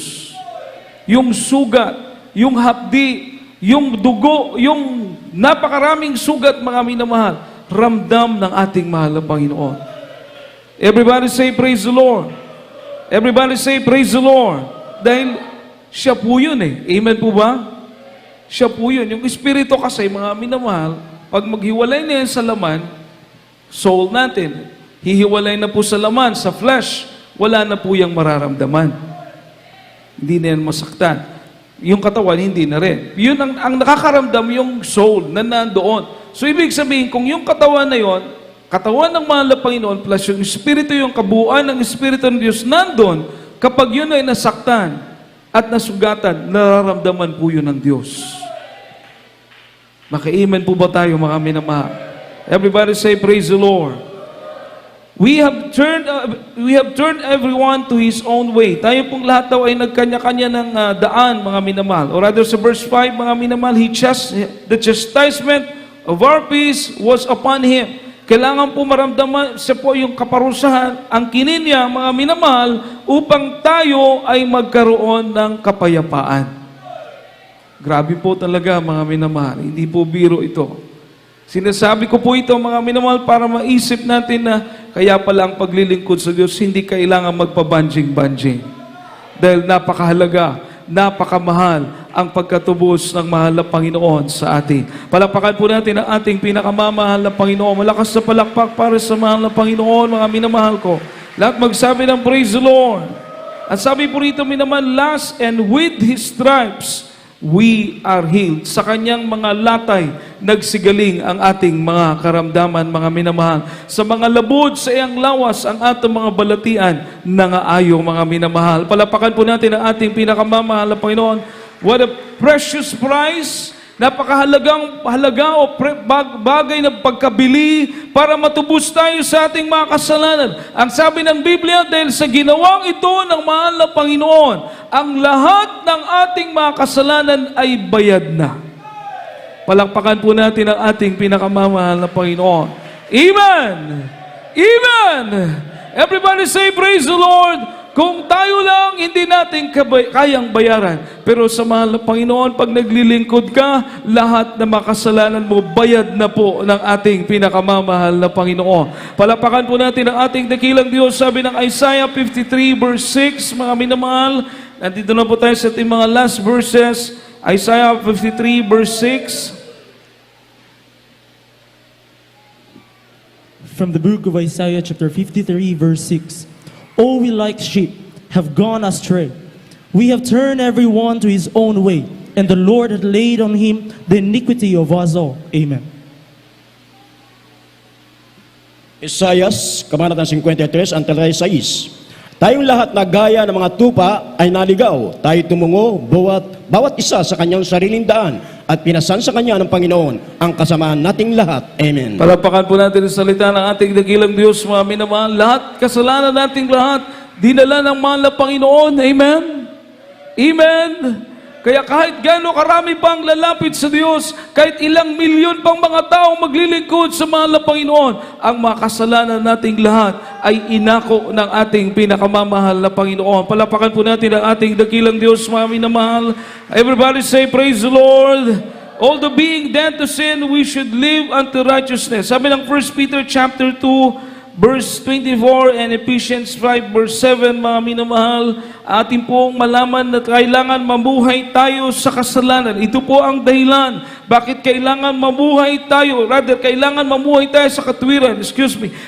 Yung sugat, yung hapdi, yung dugo, yung napakaraming sugat, mga minamahal, ramdam ng ating mahal na Panginoon. Everybody say, praise the Lord. Everybody say, praise the Lord. Dahil siya po yun eh. Amen po ba? Siya po yun. Yung Espiritu kasi, mga minamahal, pag maghiwalay na yan sa laman, soul natin, hihiwalay na po sa laman, sa flesh, wala na po yung mararamdaman. Hindi na yan masaktan. Yung katawan, hindi na rin. Yun ang nakakaramdam yung soul na nandoon. So, ibig sabihin, kung yung katawan na yon, katawan ng mahal na Panginoon, plus yung Espiritu, yung kabuuan ng Espiritu ng Diyos nandoon, kapag yun ay nasaktan, at nasugatan, nararamdaman po yun ng Diyos. Maka-amen po ba tayo, mga minamahal? Everybody say, praise the Lord. We have turned everyone to his own way. Tayo pong lahat daw ay nagkanya-kanya ng daan, mga minamahal. Or rather, sa verse 5, mga minamahal, the chastisement of our peace was upon Him. Kailangan po maramdaman siya po yung kaparusahan, ang kininya, mga minamahal, upang tayo ay magkaroon ng kapayapaan. Grabe po talaga, mga minamahal. Hindi po biro ito. Sinasabi ko po ito, mga minamahal, para maisip natin na kaya pala ang paglilingkod sa Diyos, hindi kailangan magpabanjing-banjing. Dahil napakahalaga, napakamahal ang pagkatubos ng mahal na Panginoon sa atin. Palakpakan po natin ang ating pinakamamahal na Panginoon. Malakas sa palakpak para sa mahal na Panginoon, mga minamahal ko. Lahat magsabi ng praise the Lord. At sabi po rito, minamahal, last and with His stripes, we are healed. Sa Kanyang mga latay, nagsigaling ang ating mga karamdaman, mga minamahal. Sa mga labod, sa iyang lawas, ang ating mga balatian, nangaayo, mga minamahal. Palapakan po natin ang ating pinakamamahal na Panginoon. What a precious price! Napakahalagang bagay na pagkabili para matubos tayo sa ating mga kasalanan. Ang sabi ng Biblia, dahil sa ginawang ito ng mahal na Panginoon, ang lahat ng ating mga kasalanan ay bayad na. Palakpakan po natin ang ating pinakamamahal na Panginoon. Amen! Amen! Everybody say, praise the Lord! Kung tayo lang, hindi natin kayang bayaran. Pero sa mahal na Panginoon, pag naglilingkod ka, lahat na makasalanan mo, bayad na po ng ating pinakamamahal na Panginoon. Palapakan po natin ang ating dakilang Diyos. Sabi ng Isaiah 53 verse 6, mga minamahal, nandito na po tayo sa ating mga last verses. Isaiah 53 verse 6. From the book of Isaiah chapter 53 verse 6. All we like sheep have gone astray. We have turned everyone to his own way, and the Lord hath laid on him the iniquity of us all. Amen. Isayas, Kabanatang 53, ang talata 6. Tayong lahat na gaya ng mga tupa ay naligaw. Tayo tumungo, bawat isa sa kanyang sariling daan, at pinasan sa kanya ng Panginoon ang kasamaan nating lahat. Amen. Palapakan po natin ang salita ng ating dakilang Diyos, mga minamahal. Lahat, kasalanan nating lahat, dinala ng mahal na Panginoon. Amen? Amen? Kaya kahit gaano karami pang lalapit sa Diyos, kahit ilang milyon pang mga taong maglilingkod sa mahal na Panginoon, ang makasalanan nating lahat ay inako ng ating pinakamamahal na Panginoon. Palapakan po natin ang ating dakilang Diyos, mga minamahal. Everybody say, praise the Lord. Although being dead to sin, we should live unto righteousness. Sabi ng 1 Peter chapter 2, verse 24 and Ephesians 5 verse 7, mga minamahal, atin pong malaman na kailangan mamuhay tayo sa kasalanan. Ito po ang dahilan bakit kailangan mamuhay tayo, kailangan mamuhay tayo sa katwiran.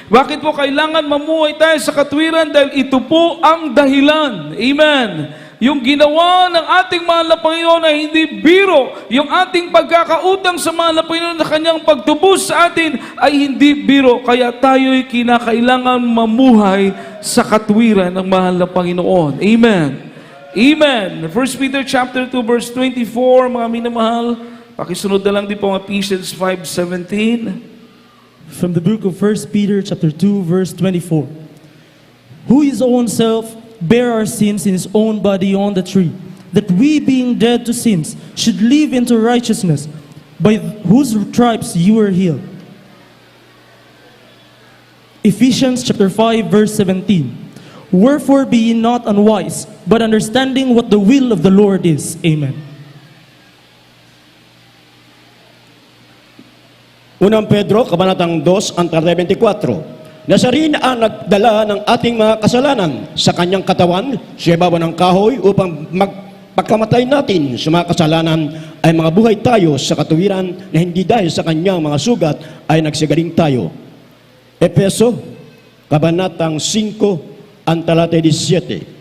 Bakit po kailangan mamuhay tayo sa katwiran? Dahil ito po ang dahilan. Amen. Yung ginawa ng ating mahal na Panginoon ay hindi biro. Yung ating pagkakautang sa mahal na Panginoon na kanyang pagtubos sa atin ay hindi biro. Kaya tayo'y kinakailangan mamuhay sa katwiran ng mahal na Panginoon. Amen. Amen. 1 Peter chapter 2 verse 24, mga minamahal. Pakisunod na lang din po ang Ephesians 5:17. From the book of 1 Peter chapter 2 verse 24. Who his own self bear our sins in his own body on the tree, that we being dead to sins should live into righteousness, by whose stripes you were healed. Ephesians chapter 5 verse 17. Wherefore be ye not unwise, but understanding what the will of the Lord is. Amen. Unang Pedro, Kabanatang 2, ang talata 24. Na siya rin ang nagdala ng ating mga kasalanan sa kanyang katawan, sa ibabaw ng kahoy, upang pagkamatay natin sa mga kasalanan ay mga buhay tayo sa katuwiran, na hindi dahil sa kanyang mga sugat ay nagsagaling tayo. Efeso, Kabanatang 5, ang talata 17.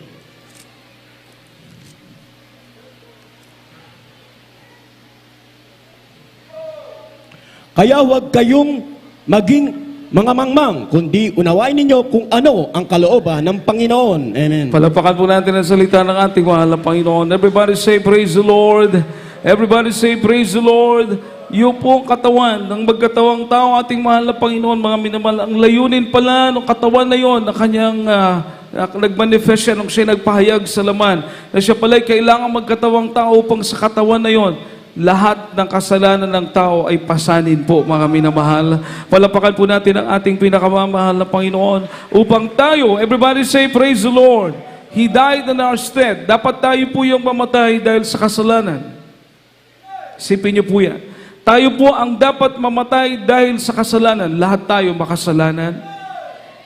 Kaya huwag kayong maging mga mangmang, kundi unawain ninyo kung ano ang kalooban ng Panginoon. Amen. Palapakan po natin ang salita ng ating mahal na Panginoon. Everybody say, praise the Lord. Everybody say, praise the Lord. Yung pong katawan ng magkatawang tao, ating mahal na Panginoon, mga minamahal, ang layunin pala ng katawan na yon, na kanyang nagmanifest siya nung siya nagpahayag sa laman, na siya pala'y kailangan magkatawang tao upang sa katawan na yon, lahat ng kasalanan ng tao ay pasanin po, mga minamahal. Palapakan po natin ang ating pinakamamahal na Panginoon upang tayo, everybody say, praise the Lord. He died in our stead. Dapat tayo po yung mamatay dahil sa kasalanan. Isipin niyo po yan. Tayo po ang dapat mamatay dahil sa kasalanan. Lahat tayo makasalanan.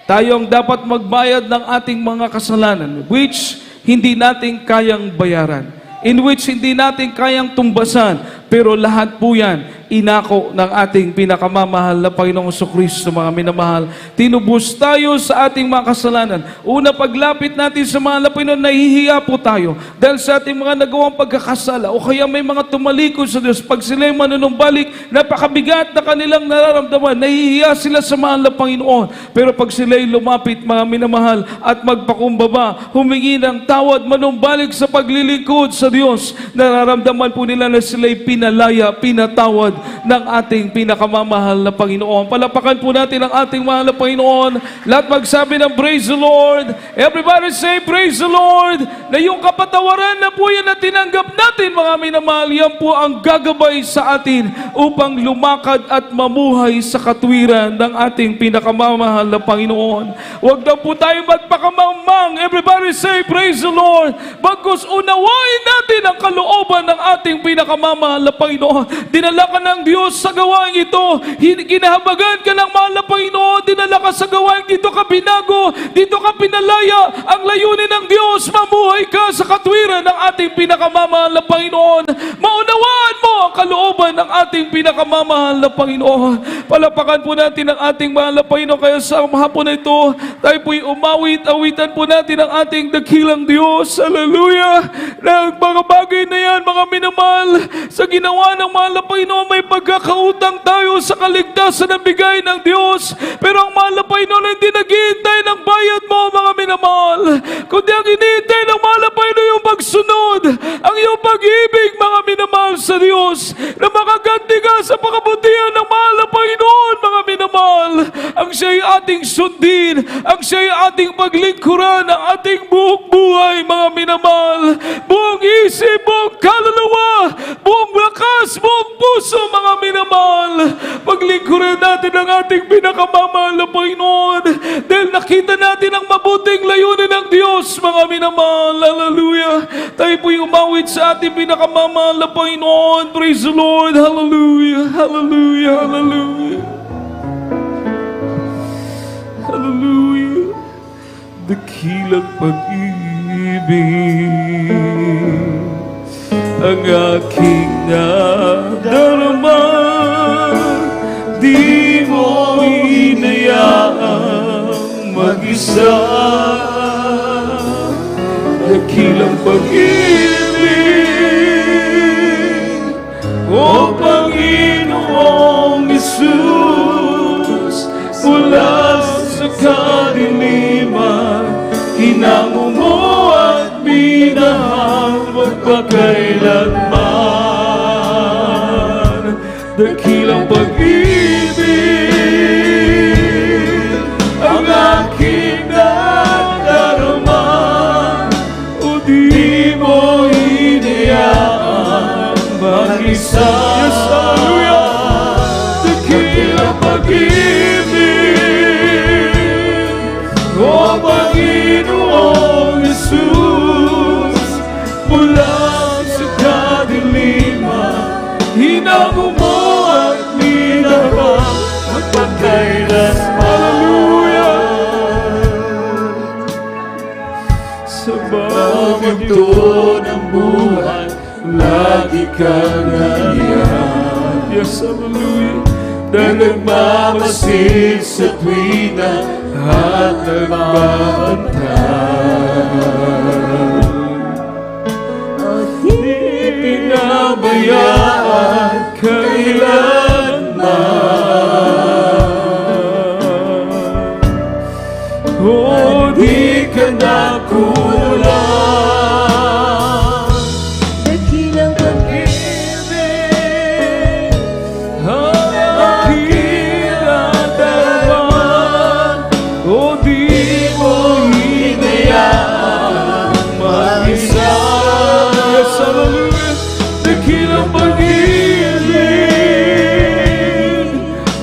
Tayo ang dapat magbayad ng ating mga kasalanan, which hindi natin kayang bayaran, in which hindi natin kayang tumbasan, pero lahat po yan inako ng ating pinakamamahal na Panginoong Jesucristo, mga minamahal. Tinubos tayo sa ating mga kasalanan. Una, paglapit natin sa mahal na Panginoon, nahihiya po tayo dahil sa ating mga nagawang pagkakasala o kaya may mga tumalikod sa Diyos. Pag sila'y manunumbalik, napakabigat na kanilang nararamdaman. Nahihiya sila sa mahal na Panginoon. Pero pag sila'y lumapit, mga minamahal, at magpakumbaba, humingi ng tawad, manumbalik sa paglilingkod sa Diyos, nararamdaman po nila na sila'y pinalaya, pinatawad ng ating pinakamamahal na Panginoon. Palapakan po natin ang ating mahal na Panginoon. Lahat magsabi ng praise the Lord. Everybody say praise the Lord. Na yung kapatawaran na po yan na tinanggap natin, mga minamahal, yan po ang gagabay sa atin upang lumakad at mamuhay sa katwiran ng ating pinakamamahal na Panginoon. Huwag na po tayo magpakamangmang. Everybody say praise the Lord. Bagkus unawain natin ang kalooban ng ating pinakamamahal na Panginoon. Dinala ka ng Diyos sa gawain ito. Kinahabagan ka ng mahal na Panginoon. Dinala ka sa gawain, dito ka binago, dito ka pinalaya. Ang layunin ng Diyos, mamuhay ka sa katwiran ng ating pinakamamahal na Panginoon. Maunawaan mo ang kalooban ng ating pinakamamahal na Panginoon. Palapakan po natin ang ating mahal na Panginoon. Kaya sa hapon na ito, tayo po'y umawit-awitan po natin ang ating dakilang Diyos. Hallelujah! Na mga bagay na yan, mga minamahal, sa ginawa ng mahal na Panginoon, may pagkakautang tayo sa kaligtasan na bigay ng Diyos. Pero ang mahal na Panginoon hindi naghihintay ng bayad mo, mga minamahal, kundi ang hinihintay ng mahal na Panginoon yung pagsunod, ang iyong pag-ibig, mga minamahal sa Diyos, na makaganti ka sa pagkabutihan ng mahal na Panginoon, mga minamahal. Ang siya'y ating sundin, ang siya'y ating paglingkuran, ang ating buong buhay, mga minamahal, buong isip, buong kaluluwa, buong lakas, buong puso, mga minamahal. Paglingkuran natin ang ating pinakamamahal na Panginoon dahil nakita natin ang mabuting layunin ng Diyos, mga minamahal. Hallelujah! Tayo po'y umawit sa ating pinakamamahal na Panginoon. Praise the Lord! Hallelujah! Hallelujah! Hallelujah! Hallelujah! Dakilang pag-ibig ang aking nadarama, di mo inayaang mag-isa. Dakilang pag-ibig, O Panginoong Isus, mula sa kadiliman, hinamo mo at minahal magpakailanman. Dakilang pag-ibig ang aking nadarama, o di mo hinayaan mag-isa. Yes, hallelujah! Dakilang pag-ibig, O Panginoong Isus, mula sa kadiliman, hinamo mo at minahal magpakailanman. Hallelujah! Sa bagito ng buhay, lagi kang nandiyan. Yes, hallelujah! Na nagmamasid sa tuwina at nagbabantay. At di pinabayaan kailanman. O di ka nakulang. Dakilang pag-ibig ang aking nadarama, o di mo hinayaan mag-isa. Yes, hallelujah! Dakilang pag-ibig,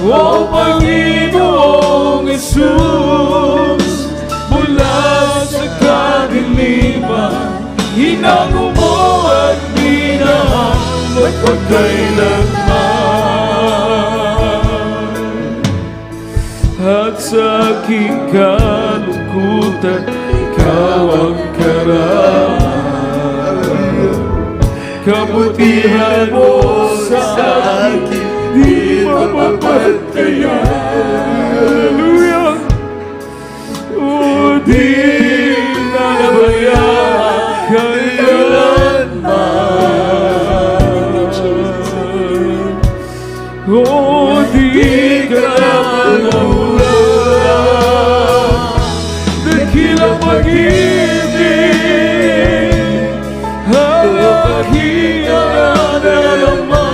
O Panginoong Isus, mula sa kadiliman, hinamo mo at minahal magpakailanman. At sa aking kalungkutan, ikaw ang karaman. Kabutihan mo sa akin, di mapapatayan. Hallelujah! O di nabayaan kailanman. O di ka nakulang. Dakilang pag-ibig ang aking nadarama,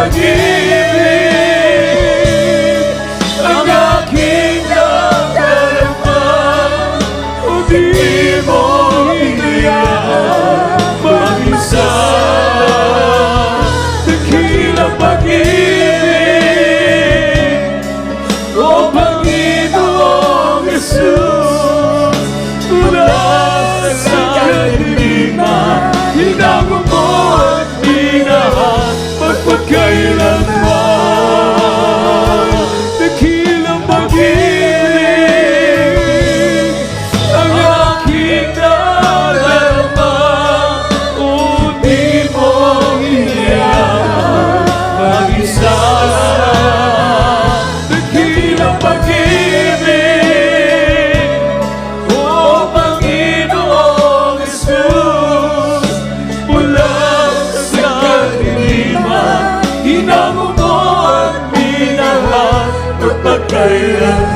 pag-ibig ang aking nadarama. O di mo hinayaan mag-isa. Dakilang pag-ibig, O Panginoong Jesus, mula sa kadiliman, hinango mo at minahal magpagkailanman. Dakilang pag-ibig ang aking nadarama. O di mo hinayaan mag-isa. Dakilang pag-ibig, O Panginoong Jesus, mula sa kadiliman, hinango mo at minahal magpagkailanman.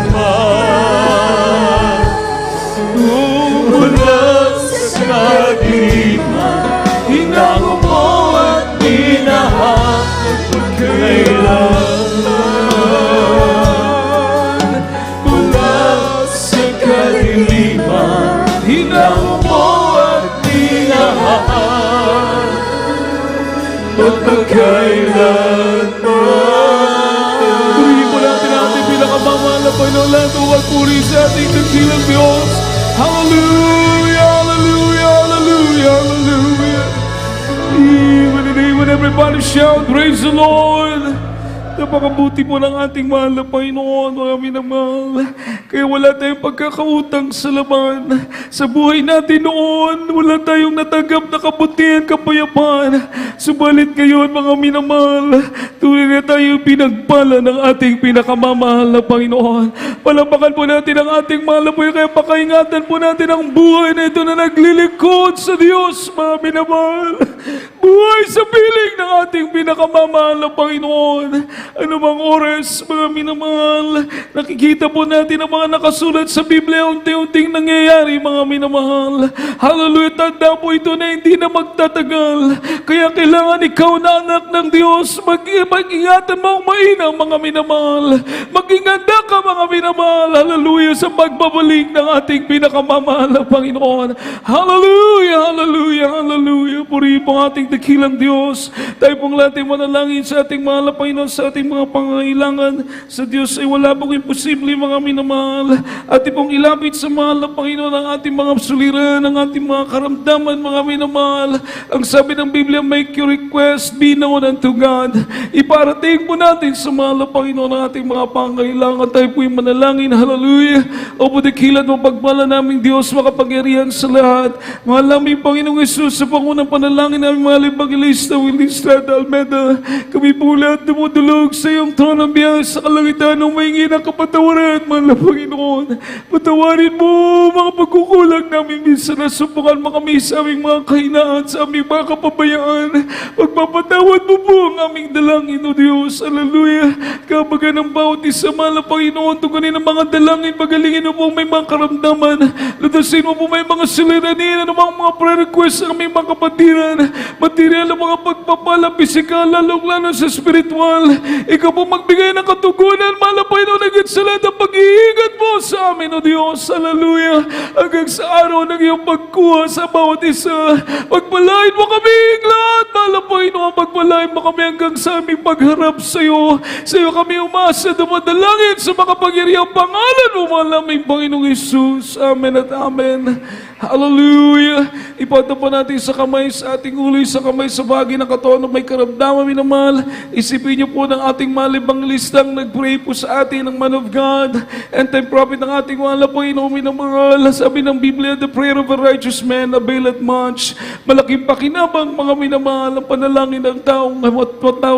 Mula sa kadiliman, hinango mo at minahal magpagkailanman. Mula sa kadiliman, hinango mo at minahal magpagkailanman. Purihin po natin ang ating pinakamamahal na Panginoon, lahat ng pagpuri sa ating dakilang Diyos. Hallelujah, hallelujah, hallelujah, hallelujah. Even in the name of everybody shout, praise the Lord. Napakabuti po ng ating mahal na Panginoon, mga minamahal. Kaya wala tayong pagkakautang sa laman. Sa buhay natin noon, wala tayong natanggap na kabutihan, kapayapaan. Subalit ngayon, mga minamahal, tunay na tayo pinagpala ng ating pinakamamahal na Panginoon. Palapakan po natin ang ating mahal na Panginoon, kaya pakaingatan po natin ang buhay na ito na naglilingkod sa Diyos, mga minamahal. Buhay sa piling ng ating pinakamamahal na Panginoon. Ano mang oras, mga minamahal, nakikita po natin ang mga nakasulat sa Biblia, unti-unting nangyayari, mga minamahal. Hallelujah, tanda po ito na hindi na magtatagal. Kaya kailangan ikaw na anak ng Diyos, mag-ingatan mo ang mainang, mga minamahal. Mag-inganda ka, mga minamahal. Hallelujah, sa pagbabalik ng ating pinakamamahal na Panginoon. Hallelujah, hallelujah, hallelujah. Purihin po ang ating dakilang Diyos. Tayo pong lahat ay manalangin sa ating mahal na Panginoon, sa ating mga pangangailangan. Sa Diyos ay wala pong imposible, mga minamahal. Ating pong ilapit sa mahal na Panginoon ang ating mga suliran, ang ating mga karamdaman, mga minamahal. Ang sabi ng Biblia, make your request be known unto God. Iparating po natin sa mahal na Panginoon ang ating mga pangangailangan. Tayo po'y manalangin. Hallelujah. O budikilan mo pagpala naming Diyos, makapangyarihan sa lahat. Mahal namin Panginoong Jesus, sa pangunang panalangin namin, mahal Evangelista Willie Estrada Almeda, kami po lahat dumudulog sa iyong trono ng biyaya sa kalangitan ng mahingi ng kapatawaran, mahal na Panginoon. Patawarin mo mga pagkukulang namin, minsan nasubukan mo kami sa aming mga kahinaan, sa aming mga kapabayaan. Pagpapatawad mo po ang aming dalangin, O Diyos. Hallelujah. Kabagan ng bawat isa, mahal na Panginoon, tugunin ang mga dalangin, pagalingin mo po may mga karamdaman. Lutasin mo po may mga siliranin, anumang mga prayer request sa aming mga kapatiran, material ang mga pagpapala, pisikal, lalong-lalo sa spiritual. Ikaw po magbigay ng katugunan, mahal na Panginoon, hanggang sa lahat ng pag-iingat mo sa amin, O Diyos. Hallelujah. Hanggang sa araw ng iyong pagkuha sa bawat isa. Pagpalain mo kami lahat, mahal na Panginoon. Pagpalain mo kami hanggang sa aming pagharap sa iyo. Sa iyo kami umasa, dumadalangin sa makapangyarihang pangalan mo, mahal naming Panginoong Jesus. Amen at amen. Hallelujah. Ipatapo natin sa kamay sa ating ulo, sa kamay sa bahagi ng katawan na may karamdaman, minamahal. Isipin niyo po ng ating malibang listang nag-pray po sa atin ng man of God and time prophet ng ating mahal na Panginoon, minamahal. Sabi ng Biblia, the prayer of a righteous man availeth much. Malaking pakinabang, mga minamahal, ang panalangin ng taong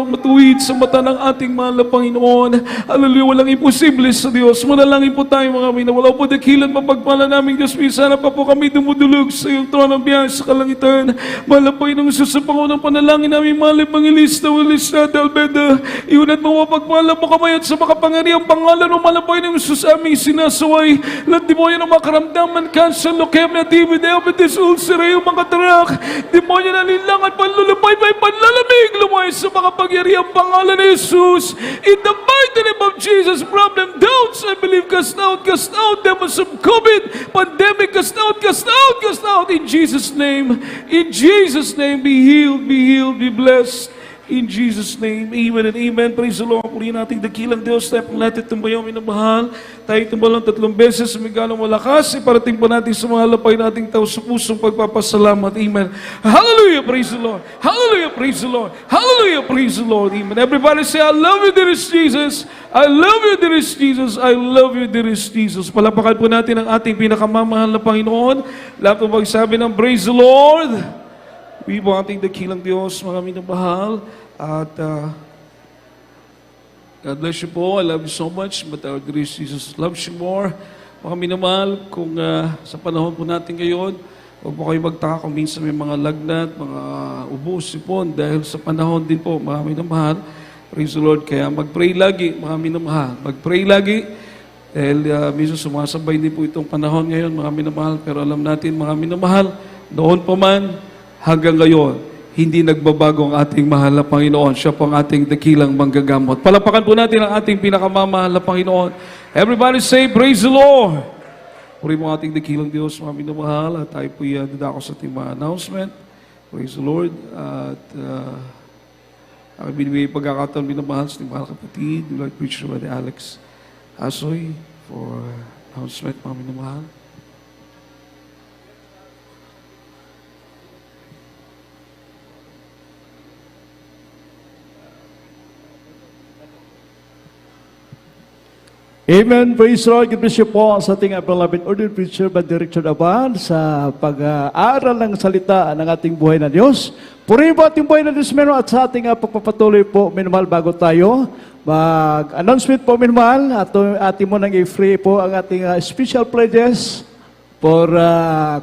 matuwid sa mata ng ating mahal na Panginoon. Hallelujah. Walang imposible sa Diyos. Manalangin po tayo, mga minamahal. Po dakilan mapagpala namin Diyos, sana pa po kami dumudulog sa iyong trono ng biyaya sa kalangitan. Mahal na Panginoong Jesus, sa pangunang panalangin namin, mahal Evangelista Willie Estrada Almeda, iunat mo mapagpala mo kamay at sa makapangyarihang pangalan ng mahal na Panginoong Jesus aming sinasaway. Lahat demonyo ng makaramdaman, cancer, leukemia, TB, diabetes, ulcer, yung mga tarak, demonyo na nilang at panlulupay may panlalamig lumay sa makapangyarihang pangalan ni Jesus. In the mighty name of Jesus, problem, doubts, I believe, cast out, demons of COVID, pandemic, cast out, in Jesus' name. In Jesus' name, be healed, be blessed. In Jesus' name, amen and amen. Praise the Lord. Purihin natin dakilang Diyos. Tayo pong natin tumbayo, minamahal. Tayo tumbalong 3 beses, sumigalong malakas. Iparating po natin sa mga lapay nating tao sa pusong pagpapasalamat. Amen. Hallelujah, praise the Lord. Hallelujah, praise the Lord. Hallelujah, praise the Lord. Amen. Everybody say, I love you, dearest Jesus. I love you, dearest Jesus. I love you, dearest Jesus. Palapakan po natin ang ating pinakamamahal na Panginoon. Lahat po magsabi ng praise the Lord. We po ating dakilang Diyos, mga minamahal. At God bless you po. I love you so much. But our grace Jesus loves you more. Mga minamahal, kung sa panahon po natin ngayon, huwag po kayo magtaka kung minsan may mga lagnat, mga ubo, sipon, dahil sa panahon din po, mga minamahal. Praise the Lord. Kaya mag-pray lagi, mga minamahal. Mag-pray lagi. Dahil minsan sumasabay din po itong panahon ngayon, mga minamahal. Pero alam natin, mga minamahal, noon pa man, hanggang ngayon, hindi nagbabago ang ating mahal na Panginoon. Siya po ang ating dakilang manggagamot. Palapakan po natin ang ating pinakamamahal na Panginoon. Everybody say, praise the Lord! Puri mo ating dakilang Diyos, mga minamahal. At tayo po dadako sa ating mga announcement. Praise the Lord. At ang binibigay pagkakataon, minamahal sa ating mahal kapatid, Lord Preacher Brother Alex Asoy, for announcement, mga minamahal. Amen. Praise the Lord. God bless you po sa ating beloved ordained preacher, Brother Richard Abad, sa pag-aaral ng salita ng ating buhay na Diyos. Purihin po ating buhay na Diyos meron at sa ating pagpapatuloy po, minamahal, bago tayo mag-announcement po, minamahal, at ating mo nang i-free po ang ating special pledges for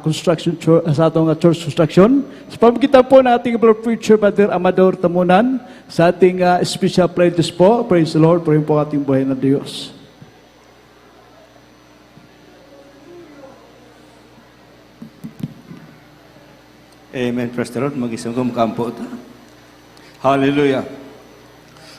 construction sa atong church construction. Sa pamagitan po ng ating beloved preacher, Brother Amador Tamunan, sa ating special pledges po. Praise the Lord. Purihin po ating buhay na Diyos. Amen. Praise the Lord. Mag-isang kumkampo ito. Hallelujah.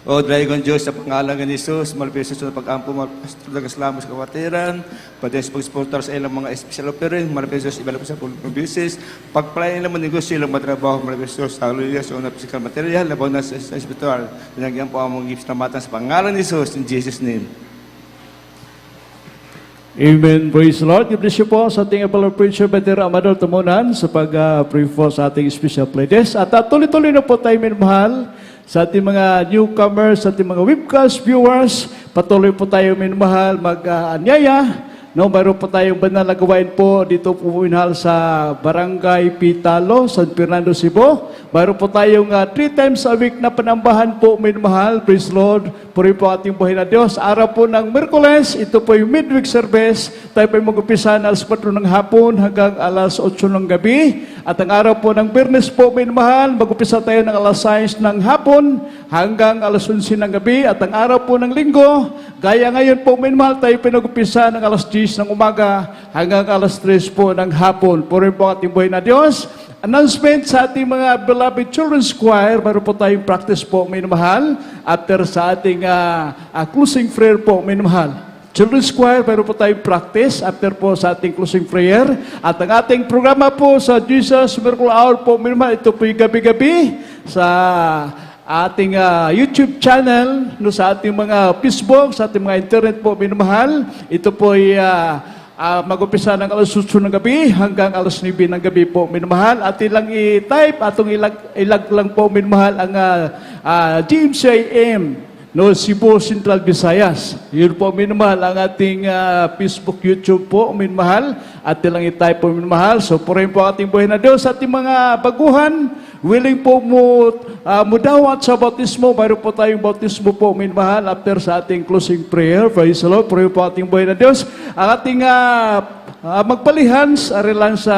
O Dragon Diyos, sa pangalan ni Jesus, malapit sa pag-ampo, malapit sa kapatiran, pati sa pag-supportar sa ilang mga special offering, malapit sa iba sa business, pagpalayan naman negosyo, ilang matrabaho, malapit sa hallelujah, sa unang physical material, labaw na sa spiritual. Pinagyan po ang mga gifts na matan sa pangalan ni Jesus, in Jesus' name. Amen. Praise the Lord. God bless you po sa ating beloved preacher, Brother Amador Tamunan, sa pag-pray po sa ating special pledges. At tuloy-tuloy na po tayo, minamahal, sa ating mga newcomers, sa ating mga webcast viewers. Patuloy po tayo, minamahal, mag-anyaya. No, mayroon po tayong banal na gawain po dito po, minamahal, sa Barangay Pitalo, San Fernando, Cebu. Mayroon po tayong 3 times a week na panambahan po, minamahal. Praise Lord. Puri po ating buhay na Diyos. Araw po ng Miyerkules, ito po yung midweek service. Tayo po yung mag-upisa na alas 4 ng hapon hanggang alas 8 ng gabi. At ang araw po ng Biyernes po, minamahal, mag-upisa tayo ng alas 6 ng hapon hanggang alas 11 ng gabi. At ang araw po ng Linggo, gaya ngayon po, minamahal, tayo pinag-upisa ng alas 10 ng umaga hanggang alas 3 po ng hapon. Puri po ating buhay na Diyos. Announcement sa ating mga beloved children's choir, mayroon po tayong practice po, minamahal, after sa ating closing prayer po, minamahal. Children's choir, mayroon po tayong practice after po sa ating closing prayer. At ang ating programa po sa Jesus Miracle Hour po, minamahal, ito po yung gabi-gabi sa ating YouTube channel, no, sa ating mga Facebook, sa ating mga internet po, minamahal. Ito po ay mag-upisa ng alas 8 ng gabi hanggang alas 9 ng gabi po, minamahal. At ilang i-type, atong ilag lang po, minamahal, ang GMCIM, no, Cebu Central Visayas. Yun po, minamahal, ang ating Facebook, YouTube po, minamahal. At ilang i-type po, minamahal. So, purihin po ating buhay na Diyos. Ating mga baguhan, willing po mudawat sa bautismo. Mayroon po tayong bautismo po, minamahal, after sa ating closing prayer. Praise the Lord. Purihin po ating buhay na Diyos. Ang ating magpalihans, arilan sa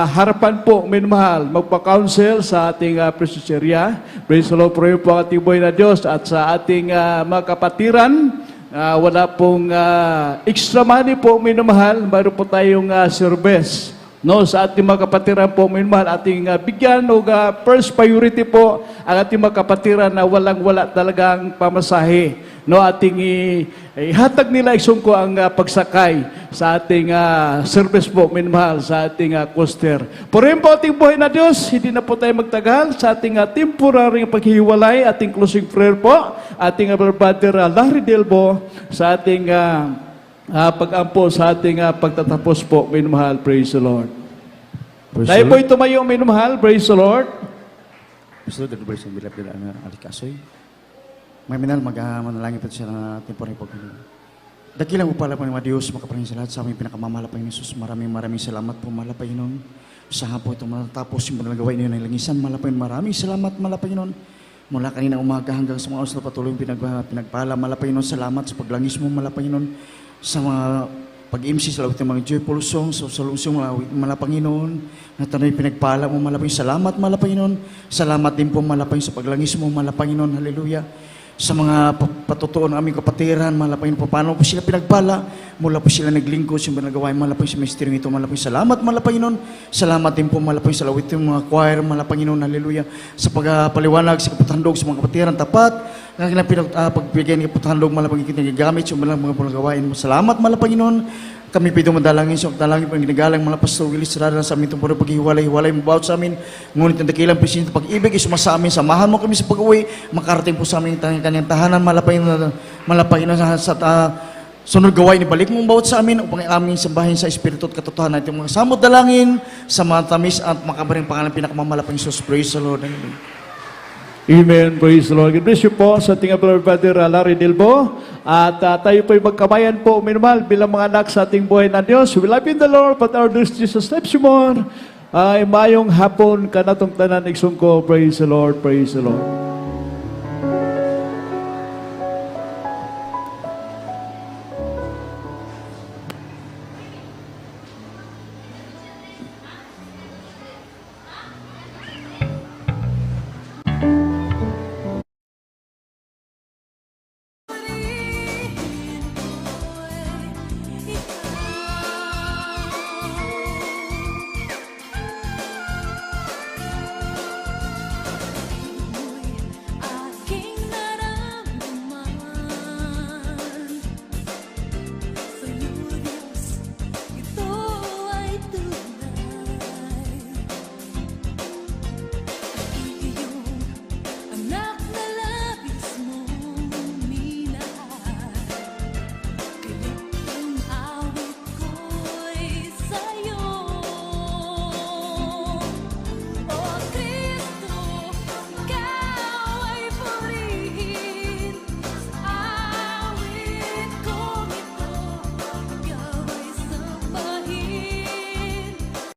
harapan po, minamahal, magpa-counsel sa ating presbyteria. Praise the Lord. Purihin po ating buhay na Diyos. At sa ating mga kapatiran, wala pong extra money po, minamahal. Mayroon po tayong service No, sa ating mga kapatiran po, minumahal, ating bigyan o first priority po ang ating mga kapatiran na walang-wala talagang pamasahe. No, ating ihatag nila isungko ang pagsakay sa ating service po, minumahal, sa ating coaster. Purihin po ating buhay na Diyos, hindi na po tayo magtagal sa ating temporary paghihiwalay, ating closing prayer po, ating brother Larry Delbo, sa ating pag-ampo sa ating pagtatapos po, minumahal. Praise the Lord. Tayo po tumayo, minumahal. Praise the Lord. Gusto doon ba isang bilap nila ang alikasoy? May minal, manalangin pa siya na temporary pagpili. Dakilang upala po ng mga Diyos, makaparin sa lahat sa aming pinakamamahal pa Jesus. Maraming salamat po, mahal Panginoon. Sa hapon ito matatapos yung mga gawain niyo ng langisan, mahal Panginoon. Maraming salamat, mahal Panginoon. Mula kanina umaga hanggang sa mga oras na patuloy pinagpala, mahal Panginoon. Salamat sa paglangis mo, mahal Panginoon. Sa mga pag-MC sa lawit ng mga joyful songs, sa lusong mga Panginoon, na tanay pinagpala mo, malapang salamat, Panginoon. Salamat din po, malapang sa paglangis mo, Panginoon, hallelujah. Sa mga patutuon ng aming kapatiran, Panginoon, paano po sila pinagpala, mula po sila naglingkod, yung nagawain, Panginoon, sa ministeryo ito, Panginoon. Salamat, Panginoon. Salamat din po, Panginoon, sa lawit ng mga choir, Panginoon, hallelujah. Sa pagpaliwanag, sa kapatandog, sa mga kapatiran, tapat, kaya pagbigay ng kapatandog, Panginoon, ginagamit yung mga gawain mo. Salamat, Panginoon. Kami pito madalangin sa dalangin po ang ginagalang mga Pastor Willis Rada sa amin itong puro paghihiwalay-hiwalay mo bawat sa amin. Ngunit ang dakilang presinto pag-ibig ay sumasa amin. Samahan mo kami sa pag-uwi. Makarating po sa amin kanyang tahanan. Malapay na sa sunod gawain. Ibalik mo bawat sa amin upang aming sambahin sa Espiritu at katotohanan. Itong mga samot dalangin sa mga tamis at makabaring pangalan pinakamalapang Jesus. Praise the Lord. Amen. Praise the Lord. God bless you po sa ating brother Larry Delbo. At tayo po'y magkamayan po, minumahal, bilang mga anak sa ating buhay na Diyos. We love you in the Lord, but our Lord Jesus loves you more. Mayong hapon ka na itong tanan, iksong ko. Praise the Lord. Praise the Lord.